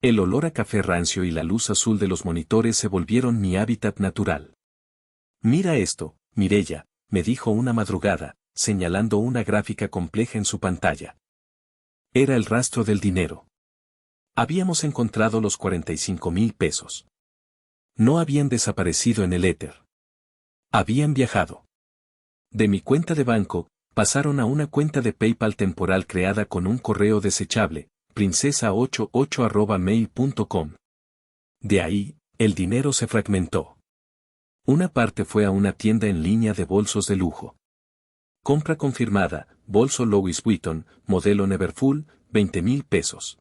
El olor a café rancio y la luz azul de los monitores se volvieron mi hábitat natural. Mira esto, Mireya, me dijo una madrugada, señalando una gráfica compleja en su pantalla. Era el rastro del dinero. Habíamos encontrado los 45,000 pesos. No habían desaparecido en el éter. Habían viajado. De mi cuenta de banco, pasaron a una cuenta de PayPal temporal creada con un correo desechable, princesa88@mail.com. De ahí, el dinero se fragmentó. Una parte fue a una tienda en línea de bolsos de lujo. Compra confirmada, bolso Louis Vuitton, modelo Neverfull, 20,000 pesos.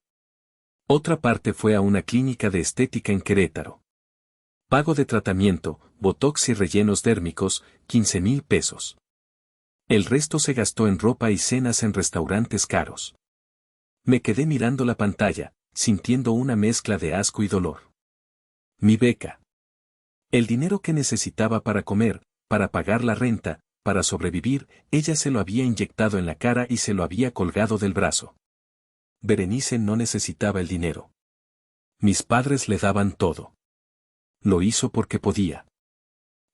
Otra parte fue a una clínica de estética en Querétaro. Pago de tratamiento, botox y rellenos dérmicos, 15,000 pesos. El resto se gastó en ropa y cenas en restaurantes caros. Me quedé mirando la pantalla, sintiendo una mezcla de asco y dolor. Mi beca. El dinero que necesitaba para comer, para pagar la renta, para sobrevivir, ella se lo había inyectado en la cara y se lo había colgado del brazo. Berenice no necesitaba el dinero. Mis padres le daban todo. Lo hizo porque podía.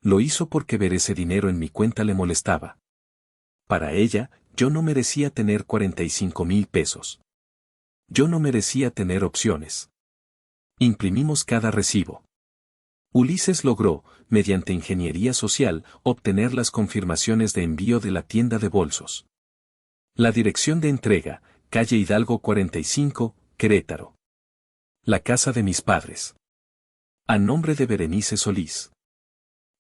Lo hizo porque ver ese dinero en mi cuenta le molestaba. Para ella, yo no merecía tener 45,000 pesos. Yo no merecía tener opciones. Imprimimos cada recibo. Ulises logró, mediante ingeniería social, obtener las confirmaciones de envío de la tienda de bolsos. La dirección de entrega, calle Hidalgo 45, Querétaro. La casa de mis padres. A nombre de Berenice Solís.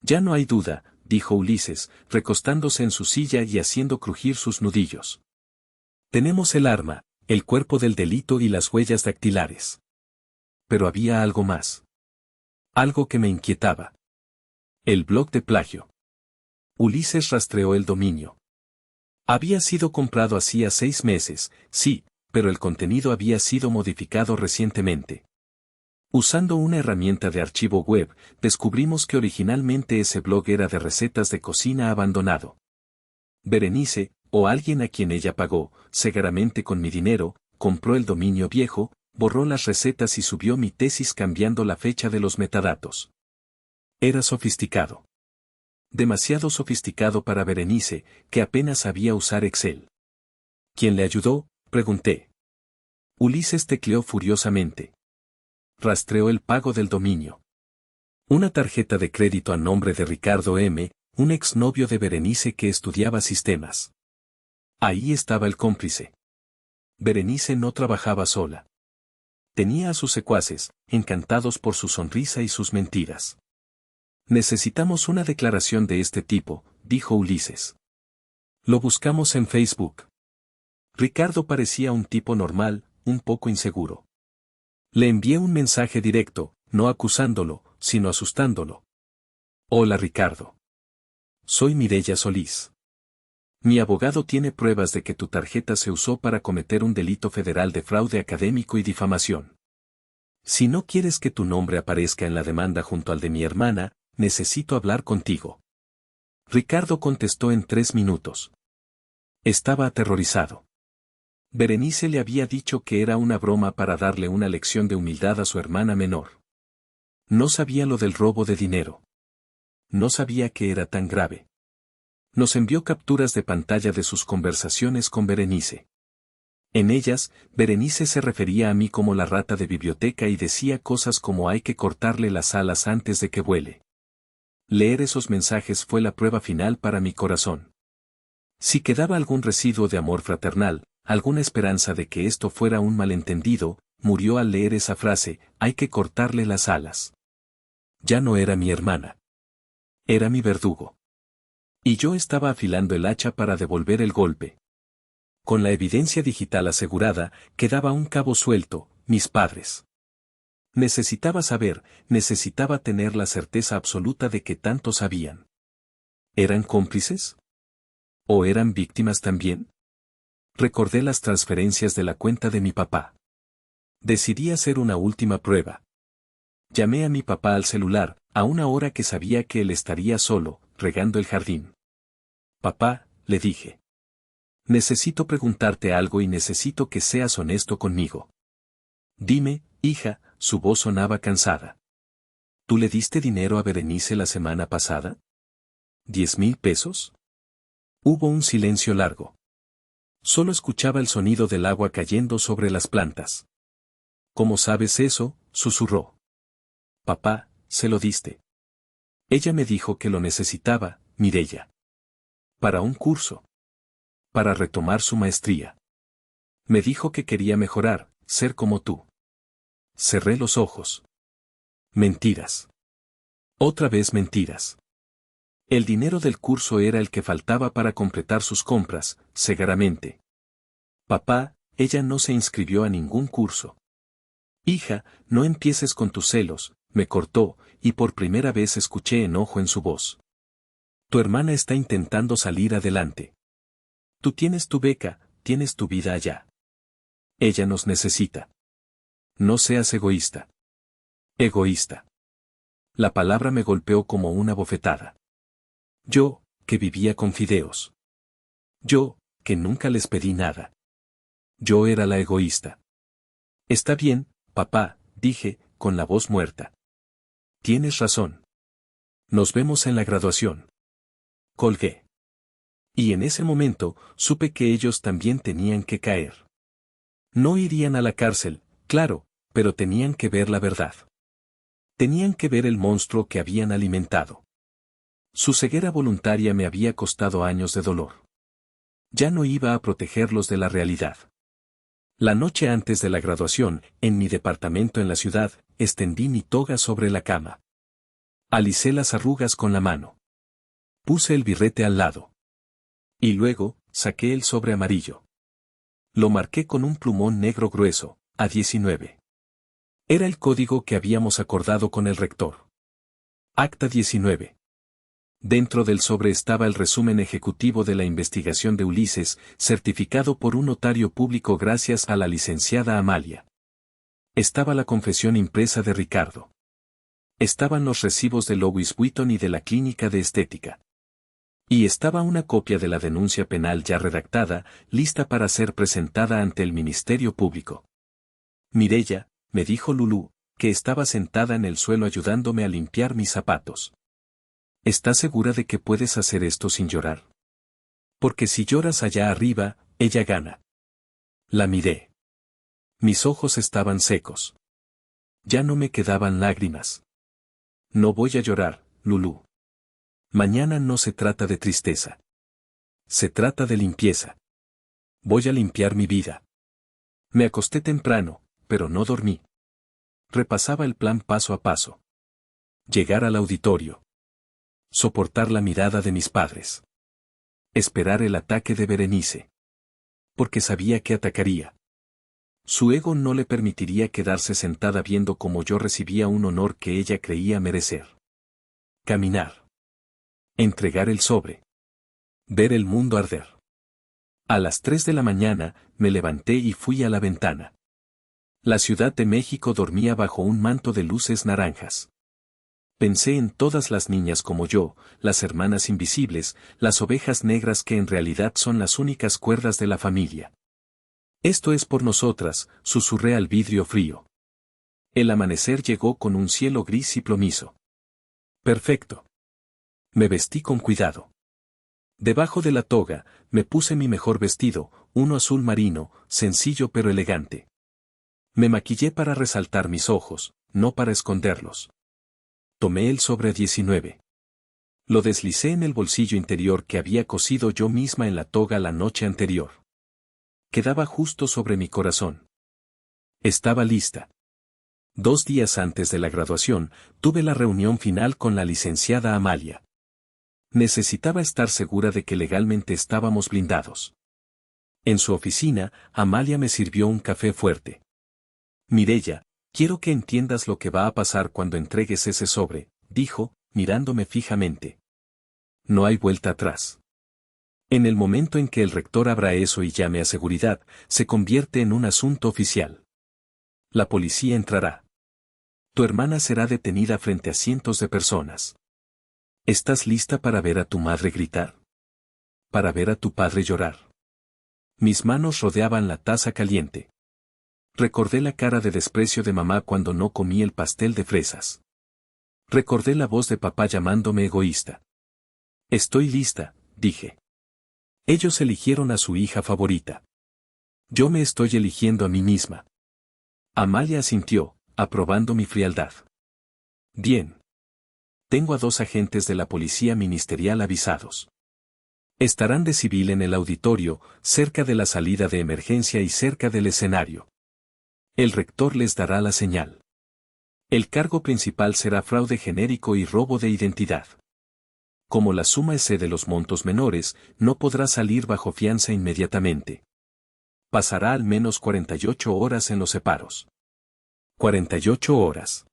Ya no hay duda, dijo Ulises, recostándose en su silla y haciendo crujir sus nudillos. Tenemos el arma, el cuerpo del delito y las huellas dactilares. Pero había algo más. Algo que me inquietaba. El blog de plagio. Ulises rastreó el dominio. Había sido comprado hacía 6 meses, sí, pero el contenido había sido modificado recientemente. Usando una herramienta de archivo web, descubrimos que originalmente ese blog era de recetas de cocina abandonado. Berenice, o alguien a quien ella pagó, seguramente con mi dinero, compró el dominio viejo, borró las recetas y subió mi tesis cambiando la fecha de los metadatos. Era sofisticado. Demasiado sofisticado para Berenice, que apenas sabía usar Excel. ¿Quién le ayudó?, pregunté. Ulises tecleó furiosamente. Rastreó el pago del dominio. Una tarjeta de crédito a nombre de Ricardo M., un exnovio de Berenice que estudiaba sistemas. Ahí estaba el cómplice. Berenice no trabajaba sola. Tenía a sus secuaces, encantados por su sonrisa y sus mentiras. Necesitamos una declaración de este tipo, dijo Ulises. Lo buscamos en Facebook. Ricardo parecía un tipo normal, un poco inseguro. Le envié un mensaje directo, no acusándolo, sino asustándolo. Hola Ricardo. Soy Mireya Solís. Mi abogado tiene pruebas de que tu tarjeta se usó para cometer un delito federal de fraude académico y difamación. Si no quieres que tu nombre aparezca en la demanda junto al de mi hermana, necesito hablar contigo. Ricardo contestó en 3 minutos. Estaba aterrorizado. Berenice le había dicho que era una broma para darle una lección de humildad a su hermana menor. No sabía lo del robo de dinero. No sabía que era tan grave. Nos envió capturas de pantalla de sus conversaciones con Berenice. En ellas, Berenice se refería a mí como la rata de biblioteca y decía cosas como hay que cortarle las alas antes de que vuele. Leer esos mensajes fue la prueba final para mi corazón. Si quedaba algún residuo de amor fraternal, alguna esperanza de que esto fuera un malentendido, murió al leer esa frase, hay que cortarle las alas. Ya no era mi hermana. Era mi verdugo. Y yo estaba afilando el hacha para devolver el golpe. Con la evidencia digital asegurada, quedaba un cabo suelto, mis padres. Necesitaba saber, necesitaba tener la certeza absoluta de que tanto sabían. ¿Eran cómplices? ¿O eran víctimas también? Recordé las transferencias de la cuenta de mi papá. Decidí hacer una última prueba. Llamé a mi papá al celular, a una hora que sabía que él estaría solo, regando el jardín. Papá, le dije. Necesito preguntarte algo y necesito que seas honesto conmigo. Dime, hija, su voz sonaba cansada. ¿Tú le diste dinero a Berenice la semana pasada? ¿10,000 pesos? Hubo un silencio largo. Solo escuchaba el sonido del agua cayendo sobre las plantas. ¿Cómo sabes eso?, susurró. Papá, se lo diste. Ella me dijo que lo necesitaba, Mireya. Para un curso. Para retomar su maestría. Me dijo que quería mejorar, ser como tú. Cerré los ojos. Mentiras. Otra vez mentiras. El dinero del curso era el que faltaba para completar sus compras, cegaramente. Papá, ella no se inscribió a ningún curso. Hija, no empieces con tus celos, me cortó, y por primera vez escuché enojo en su voz. Tu hermana está intentando salir adelante. Tú tienes tu beca, tienes tu vida allá. Ella nos necesita. No seas egoísta. Egoísta. La palabra me golpeó como una bofetada. Yo, que vivía con fideos. Yo, que nunca les pedí nada. Yo era la egoísta. Está bien, papá, dije, con la voz muerta. Tienes razón. Nos vemos en la graduación. Colgué. Y en ese momento, supe que ellos también tenían que caer. No irían a la cárcel, claro, pero tenían que ver la verdad. Tenían que ver el monstruo que habían alimentado. Su ceguera voluntaria me había costado años de dolor. Ya no iba a protegerlos de la realidad. La noche antes de la graduación, en mi departamento en la ciudad, extendí mi toga sobre la cama. Alicé las arrugas con la mano. Puse el birrete al lado. Y luego, saqué el sobre amarillo. Lo marqué con un plumón negro grueso, a 19. Era el código que habíamos acordado con el rector. Acta 19. Dentro del sobre estaba el resumen ejecutivo de la investigación de Ulises, certificado por un notario público gracias a la licenciada Amalia. Estaba la confesión impresa de Ricardo. Estaban los recibos de Louis Vuitton y de la clínica de estética. Y estaba una copia de la denuncia penal ya redactada, lista para ser presentada ante el Ministerio Público. Mireya, me dijo Lulú, que estaba sentada en el suelo ayudándome a limpiar mis zapatos. ¿Estás segura de que puedes hacer esto sin llorar? Porque si lloras allá arriba, ella gana. La miré. Mis ojos estaban secos. Ya no me quedaban lágrimas. No voy a llorar, Lulú. Mañana no se trata de tristeza. Se trata de limpieza. Voy a limpiar mi vida. Me acosté temprano, pero no dormí. Repasaba el plan paso a paso. Llegar al auditorio. Soportar la mirada de mis padres. Esperar el ataque de Berenice. Porque sabía que atacaría. Su ego no le permitiría quedarse sentada viendo cómo yo recibía un honor que ella creía merecer. Caminar. Entregar el sobre. Ver el mundo arder. A las 3 de la mañana, me levanté y fui a la ventana. La Ciudad de México dormía bajo un manto de luces naranjas. Pensé en todas las niñas como yo, las hermanas invisibles, las ovejas negras que en realidad son las únicas cuerdas de la familia. Esto es por nosotras, susurré al vidrio frío. El amanecer llegó con un cielo gris y plomizo. Perfecto. Me vestí con cuidado. Debajo de la toga, me puse mi mejor vestido, uno azul marino, sencillo pero elegante. Me maquillé para resaltar mis ojos, no para esconderlos. Tomé el sobre 19. Lo deslicé en el bolsillo interior que había cosido yo misma en la toga la noche anterior. Quedaba justo sobre mi corazón. Estaba lista. 2 días antes de la graduación, tuve la reunión final con la licenciada Amalia. Necesitaba estar segura de que legalmente estábamos blindados. En su oficina, Amalia me sirvió un café fuerte. Mireya, quiero que entiendas lo que va a pasar cuando entregues ese sobre, dijo, mirándome fijamente. No hay vuelta atrás. En el momento en que el rector abra eso y llame a seguridad, se convierte en un asunto oficial. La policía entrará. Tu hermana será detenida frente a cientos de personas. ¿Estás lista para ver a tu madre gritar? Para ver a tu padre llorar. Mis manos rodeaban la taza caliente. Recordé la cara de desprecio de mamá cuando no comí el pastel de fresas. Recordé la voz de papá llamándome egoísta. Estoy lista, dije. Ellos eligieron a su hija favorita. Yo me estoy eligiendo a mí misma. Amalia asintió, aprobando mi frialdad. Bien. Tengo a 2 agentes de la policía ministerial avisados. Estarán de civil en el auditorio, cerca de la salida de emergencia y cerca del escenario. El rector les dará la señal. El cargo principal será fraude genérico y robo de identidad. Como la suma es de los montos menores, no podrá salir bajo fianza inmediatamente. Pasará al menos 48 horas en los separos. 48 horas.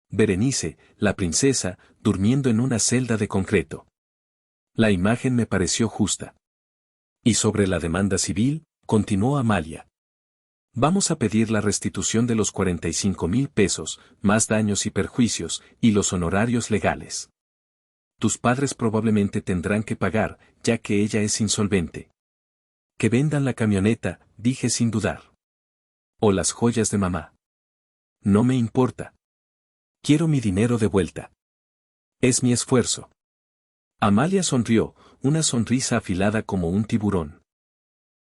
Berenice, la princesa, durmiendo en una celda de concreto. La imagen me pareció justa. Y sobre la demanda civil, continuó Amalia. Vamos a pedir la restitución de los 45,000 pesos, más daños y perjuicios, y los honorarios legales. Tus padres probablemente tendrán que pagar, ya que ella es insolvente. Que vendan la camioneta, dije sin dudar. O las joyas de mamá. No me importa. Quiero mi dinero de vuelta. Es mi esfuerzo. Amalia sonrió, una sonrisa afilada como un tiburón.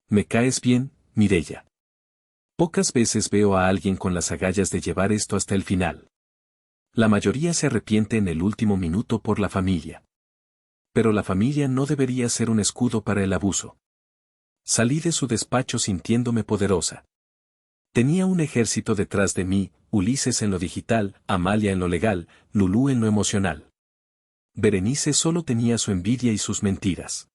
Me caes bien, Mireya. Pocas veces veo a alguien con las agallas de llevar esto hasta el final. La mayoría se arrepiente en el último minuto por la familia. Pero la familia no debería ser un escudo para el abuso. Salí de su despacho sintiéndome poderosa. Tenía un ejército detrás de mí, Ulises en lo digital, Amalia en lo legal, Lulú en lo emocional. Berenice solo tenía su envidia y sus mentiras.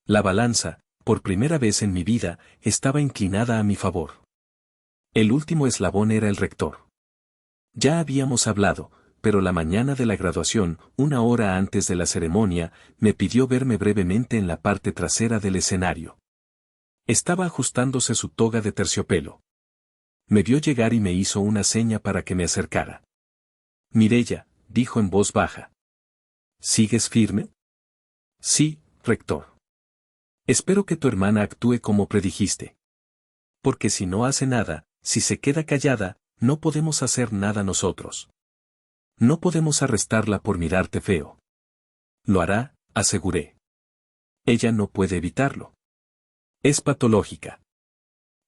La balanza, por primera vez en mi vida, estaba inclinada a mi favor. El último eslabón era el rector. Ya habíamos hablado, pero la mañana de la graduación, 1 hora antes de la ceremonia, me pidió verme brevemente en la parte trasera del escenario. Estaba ajustándose su toga de terciopelo. Me vio llegar y me hizo una seña para que me acercara. Mireya, dijo en voz baja. ¿Sigues firme? Sí, rector. Espero que tu hermana actúe como predijiste. Porque si no hace nada, si se queda callada, no podemos hacer nada nosotros. No podemos arrestarla por mirarte feo. Lo hará, aseguré. Ella no puede evitarlo. Es patológica.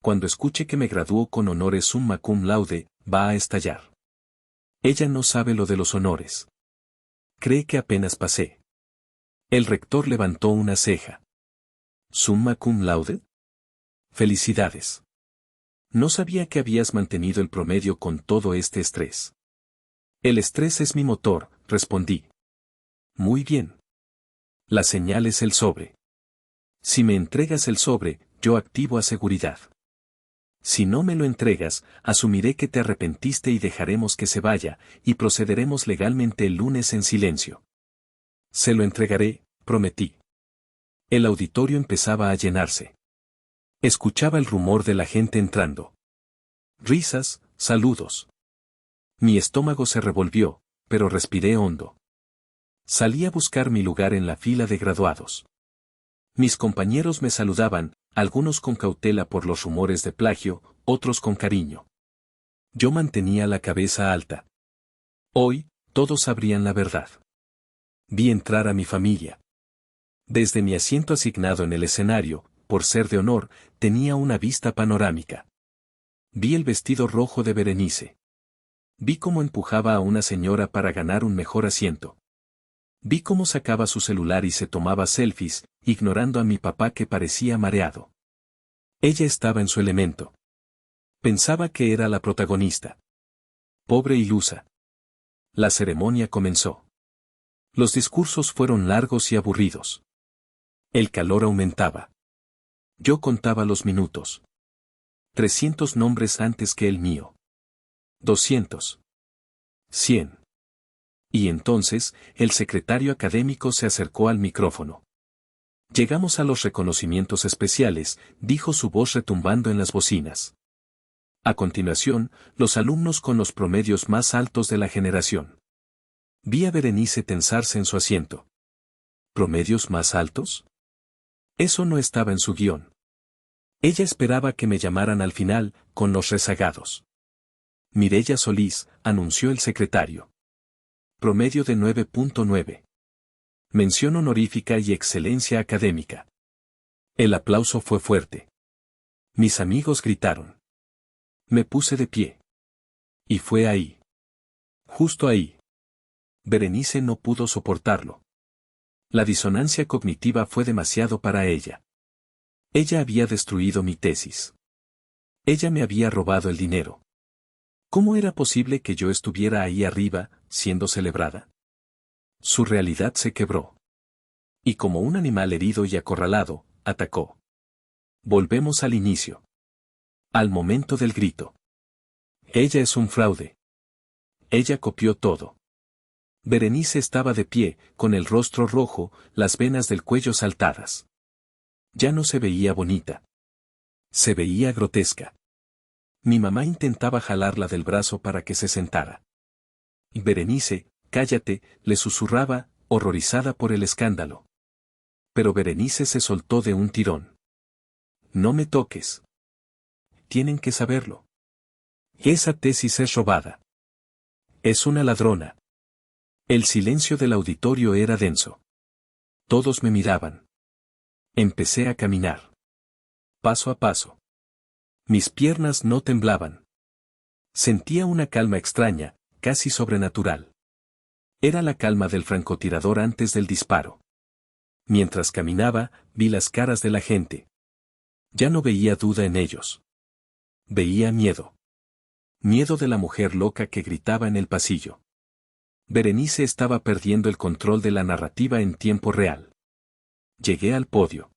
Cuando escuche que me graduó con honores summa cum laude, va a estallar. Ella no sabe lo de los honores. Cree que apenas pasé. El rector levantó una ceja. ¿Summa cum laude? Felicidades. No sabía que habías mantenido el promedio con todo este estrés. El estrés es mi motor, respondí. Muy bien. La señal es el sobre. Si me entregas el sobre, yo activo a seguridad. Si no me lo entregas, asumiré que te arrepentiste y dejaremos que se vaya, y procederemos legalmente el lunes en silencio. Se lo entregaré, prometí. El auditorio empezaba a llenarse. Escuchaba el rumor de la gente entrando. Risas, saludos. Mi estómago se revolvió, pero respiré hondo. Salí a buscar mi lugar en la fila de graduados. Mis compañeros me saludaban, algunos con cautela por los rumores de plagio, otros con cariño. Yo mantenía la cabeza alta. Hoy, todos sabrían la verdad. Vi entrar a mi familia. Desde mi asiento asignado en el escenario, por ser de honor, tenía una vista panorámica. Vi el vestido rojo de Berenice. Vi cómo empujaba a una señora para ganar un mejor asiento. Vi cómo sacaba su celular y se tomaba selfies, ignorando a mi papá que parecía mareado. Ella estaba en su elemento. Pensaba que era la protagonista. Pobre ilusa. La ceremonia comenzó. Los discursos fueron largos y aburridos. El calor aumentaba. Yo contaba los minutos. 300 nombres antes que el mío. 200. 100. Y entonces, el secretario académico se acercó al micrófono. Llegamos a los reconocimientos especiales, dijo su voz retumbando en las bocinas. A continuación, los alumnos con los promedios más altos de la generación. Vi a Berenice tensarse en su asiento. ¿Promedios más altos? Eso no estaba en su guión. Ella esperaba que me llamaran al final, con los rezagados. Mireya Solís, anunció el secretario. Promedio de 9.9. Mención honorífica y excelencia académica. El aplauso fue fuerte. Mis amigos gritaron. Me puse de pie. Y fue ahí. Justo ahí. Berenice no pudo soportarlo. La disonancia cognitiva fue demasiado para ella. Ella había destruido mi tesis. Ella me había robado el dinero. ¿Cómo era posible que yo estuviera ahí arriba, siendo celebrada? Su realidad se quebró. Y como un animal herido y acorralado, atacó. Volvemos al inicio. Al momento del grito. Ella es un fraude. Ella copió todo. Berenice estaba de pie, con el rostro rojo, las venas del cuello saltadas. Ya no se veía bonita. Se veía grotesca. Mi mamá intentaba jalarla del brazo para que se sentara. Berenice, cállate, le susurraba, horrorizada por el escándalo. Pero Berenice se soltó de un tirón. No me toques. Tienen que saberlo. Esa tesis es robada. Es una ladrona. El silencio del auditorio era denso. Todos me miraban. Empecé a caminar. Paso a paso. Mis piernas no temblaban. Sentía una calma extraña, casi sobrenatural. Era la calma del francotirador antes del disparo. Mientras caminaba, vi las caras de la gente. Ya no veía duda en ellos. Veía miedo. Miedo de la mujer loca que gritaba en el pasillo. Berenice estaba perdiendo el control de la narrativa en tiempo real. Llegué al podio.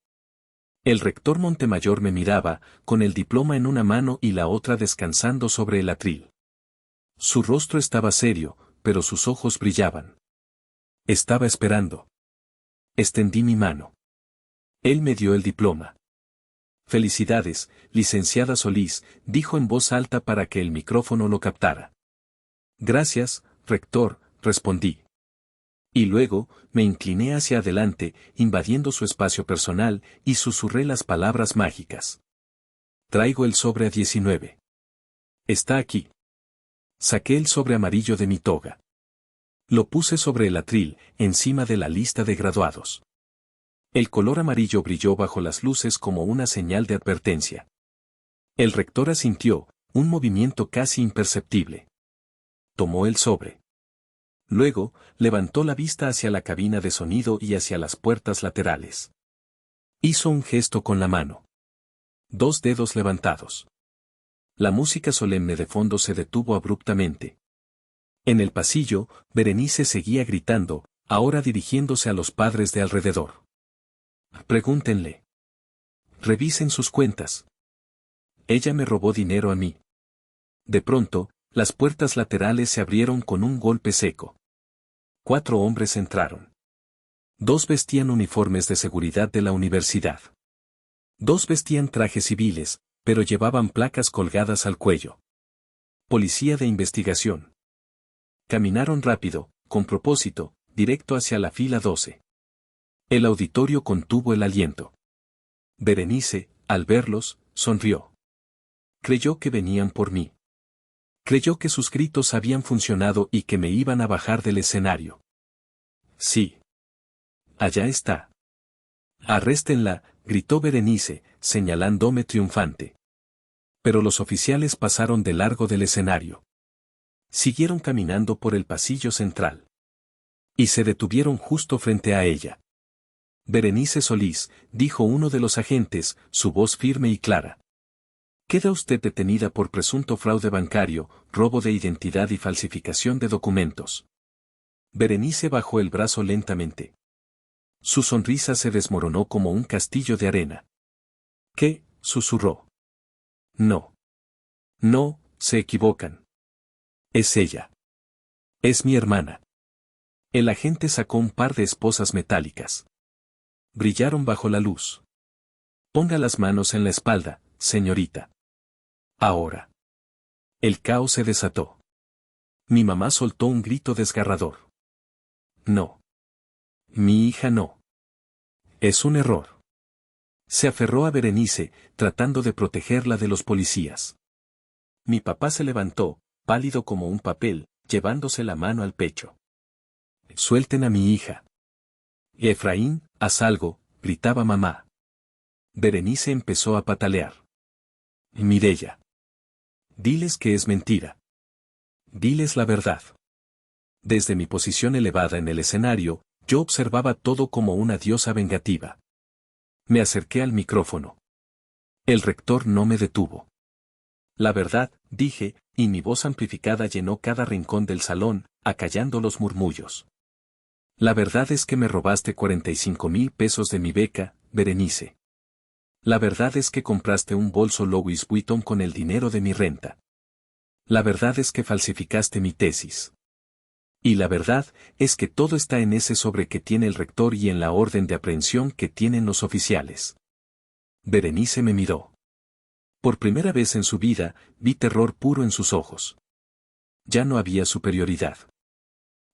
El rector Montemayor me miraba, con el diploma en una mano y la otra descansando sobre el atril. Su rostro estaba serio, pero sus ojos brillaban. Estaba esperando. Extendí mi mano. Él me dio el diploma. Felicidades, licenciada Solís, dijo en voz alta para que el micrófono lo captara. Gracias, rector, respondí. Y luego, me incliné hacia adelante, invadiendo su espacio personal, y susurré las palabras mágicas. Traigo el sobre a 19. Está aquí. Saqué el sobre amarillo de mi toga. Lo puse sobre el atril, encima de la lista de graduados. El color amarillo brilló bajo las luces como una señal de advertencia. El rector asintió, un movimiento casi imperceptible. Tomó el sobre. Luego, levantó la vista hacia la cabina de sonido y hacia las puertas laterales. Hizo un gesto con la mano. 2 dedos levantados. La música solemne de fondo se detuvo abruptamente. En el pasillo, Berenice seguía gritando, ahora dirigiéndose a los padres de alrededor. Pregúntenle. Revisen sus cuentas. Ella me robó dinero a mí. De pronto, las puertas laterales se abrieron con un golpe seco. 4 hombres entraron. 2 vestían uniformes de seguridad de la universidad. 2 vestían trajes civiles, pero llevaban placas colgadas al cuello. Policía de investigación. Caminaron rápido, con propósito, directo hacia la fila 12. El auditorio contuvo el aliento. Berenice, al verlos, sonrió. Creyó que venían por mí. Creyó que sus gritos habían funcionado y que me iban a bajar del escenario. Sí. Allá está. Arréstenla, gritó Berenice, señalándome triunfante. Pero los oficiales pasaron de largo del escenario. Siguieron caminando por el pasillo central. Y se detuvieron justo frente a ella. Berenice Solís, dijo uno de los agentes, su voz firme y clara. Queda usted detenida por presunto fraude bancario, robo de identidad y falsificación de documentos. Berenice bajó el brazo lentamente. Su sonrisa se desmoronó como un castillo de arena. ¿Qué? Susurró. No. No, se equivocan. Es ella. Es mi hermana. El agente sacó un par de esposas metálicas. Brillaron bajo la luz. Ponga las manos en la espalda, señorita. Ahora. El caos se desató. Mi mamá soltó un grito desgarrador. No. Mi hija no. Es un error. Se aferró a Berenice, tratando de protegerla de los policías. Mi papá se levantó, pálido como un papel, llevándose la mano al pecho. Suelten a mi hija. Efraín, haz algo, gritaba mamá. Berenice empezó a patalear. Mireya. Diles que es mentira. Diles la verdad. Desde mi posición elevada en el escenario, yo observaba todo como una diosa vengativa. Me acerqué al micrófono. El rector no me detuvo. La verdad, dije, y mi voz amplificada llenó cada rincón del salón, acallando los murmullos. La verdad es que me robaste 45,000 pesos de mi beca, Berenice. La verdad es que compraste un bolso Louis Vuitton con el dinero de mi renta. La verdad es que falsificaste mi tesis. Y la verdad es que todo está en ese sobre que tiene el rector y en la orden de aprehensión que tienen los oficiales. Berenice me miró. Por primera vez en su vida, vi terror puro en sus ojos. Ya no había superioridad.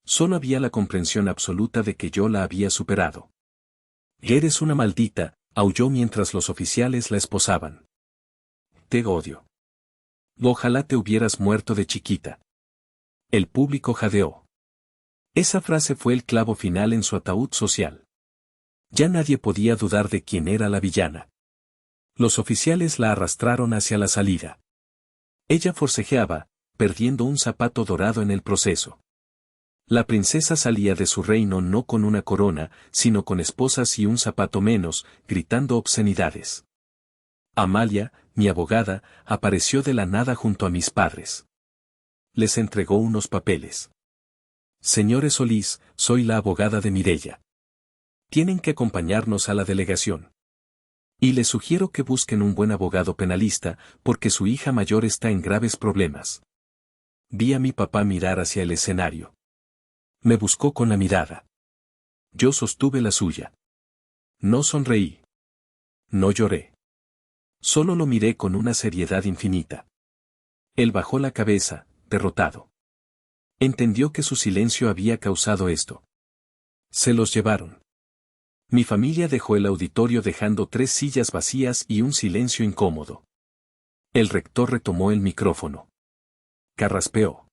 Solo había la comprensión absoluta de que yo la había superado. Eres una maldita, aulló mientras los oficiales la esposaban. Te odio. Ojalá te hubieras muerto de chiquita. El público jadeó. Esa frase fue el clavo final en su ataúd social. Ya nadie podía dudar de quién era la villana. Los oficiales la arrastraron hacia la salida. Ella forcejeaba, perdiendo un zapato dorado en el proceso. La princesa salía de su reino no con una corona, sino con esposas y un zapato menos, gritando obscenidades. Amalia, mi abogada, apareció de la nada junto a mis padres. Les entregó unos papeles. Señores Solís, soy la abogada de Mireya. Tienen que acompañarnos a la delegación. Y les sugiero que busquen un buen abogado penalista, porque su hija mayor está en graves problemas. Vi a mi papá mirar hacia el escenario. Me buscó con la mirada. Yo sostuve la suya. No sonreí. No lloré. Solo lo miré con una seriedad infinita. Él bajó la cabeza, derrotado. Entendió que su silencio había causado esto. Se los llevaron. Mi familia dejó el auditorio dejando 3 sillas vacías y un silencio incómodo. El rector retomó el micrófono. Carraspeó.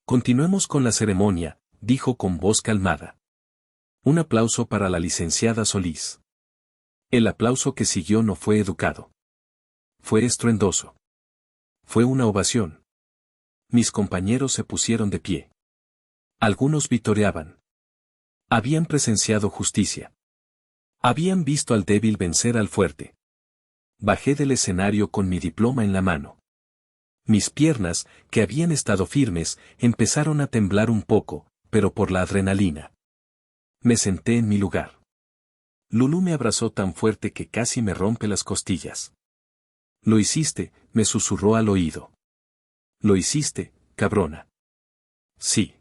Continuemos con la ceremonia, dijo con voz calmada. Un aplauso para la licenciada Solís. El aplauso que siguió no fue educado. Fue estruendoso. Fue una ovación. Mis compañeros se pusieron de pie. Algunos vitoreaban. Habían presenciado justicia. Habían visto al débil vencer al fuerte. Bajé del escenario con mi diploma en la mano. Mis piernas, que habían estado firmes, empezaron a temblar un poco, pero por la adrenalina. Me senté en mi lugar. Lulú me abrazó tan fuerte que casi me rompe las costillas. Lo hiciste, me susurró al oído. Lo hiciste, cabrona. Sí.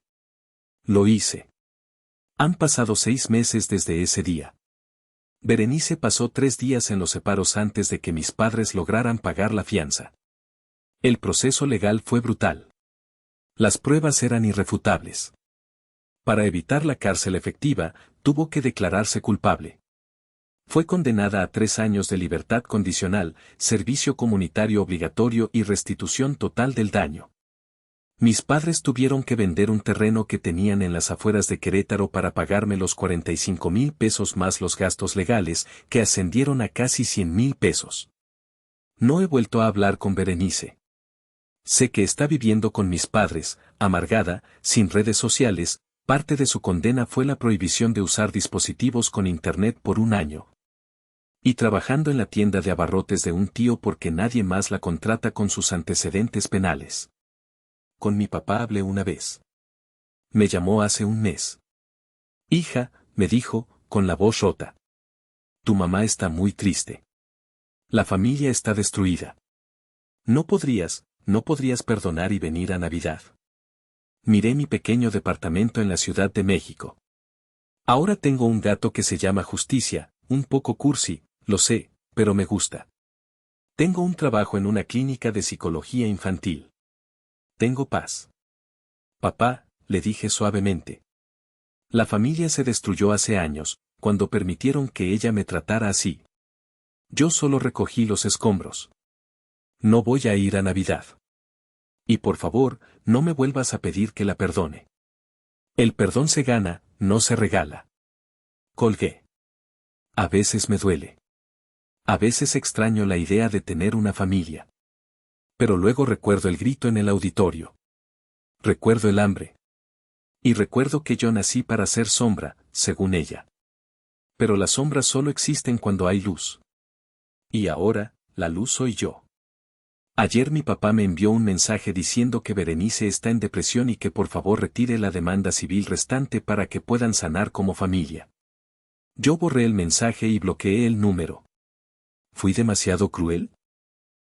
Lo hice. Han pasado 6 meses desde ese día. Berenice pasó 3 días en los separos antes de que mis padres lograran pagar la fianza. El proceso legal fue brutal. Las pruebas eran irrefutables. Para evitar la cárcel efectiva, tuvo que declararse culpable. Fue condenada a 3 años de libertad condicional, servicio comunitario obligatorio y restitución total del daño. Mis padres tuvieron que vender un terreno que tenían en las afueras de Querétaro para pagarme los 45,000 pesos más los gastos legales, que ascendieron a casi 100,000 pesos. No he vuelto a hablar con Berenice. Sé que está viviendo con mis padres, amargada, sin redes sociales. Parte de su condena fue la prohibición de usar dispositivos con internet por 1 año. Y trabajando en la tienda de abarrotes de un tío porque nadie más la contrata con sus antecedentes penales. Con mi papá hablé una vez. Me llamó hace 1 mes. Hija, me dijo, con la voz rota. Tu mamá está muy triste. La familia está destruida. No podrías perdonar y venir a Navidad. Miré mi pequeño departamento en la Ciudad de México. Ahora tengo un gato que se llama Justicia, un poco cursi, lo sé, pero me gusta. Tengo un trabajo en una clínica de psicología infantil. Tengo paz. Papá, le dije suavemente. La familia se destruyó hace años, cuando permitieron que ella me tratara así. Yo solo recogí los escombros. No voy a ir a Navidad. Y por favor, no me vuelvas a pedir que la perdone. El perdón se gana, no se regala. Colgué. A veces me duele. A veces extraño la idea de tener una familia. Pero luego recuerdo el grito en el auditorio. Recuerdo el hambre. Y recuerdo que yo nací para ser sombra, según ella. Pero las sombras solo existen cuando hay luz. Y ahora, la luz soy yo. Ayer mi papá me envió un mensaje diciendo que Berenice está en depresión y que por favor retire la demanda civil restante para que puedan sanar como familia. Yo borré el mensaje y bloqueé el número. ¿Fui demasiado cruel?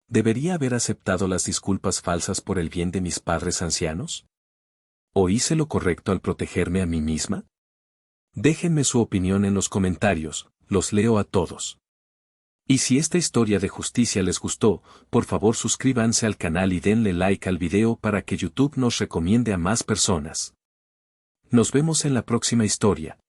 ¿Debería haber aceptado las disculpas falsas por el bien de mis padres ancianos? ¿O hice lo correcto al protegerme a mí misma? Déjenme su opinión en los comentarios, los leo a todos. Y si esta historia de justicia les gustó, por favor suscríbanse al canal y denle like al video para que YouTube nos recomiende a más personas. Nos vemos en la próxima historia.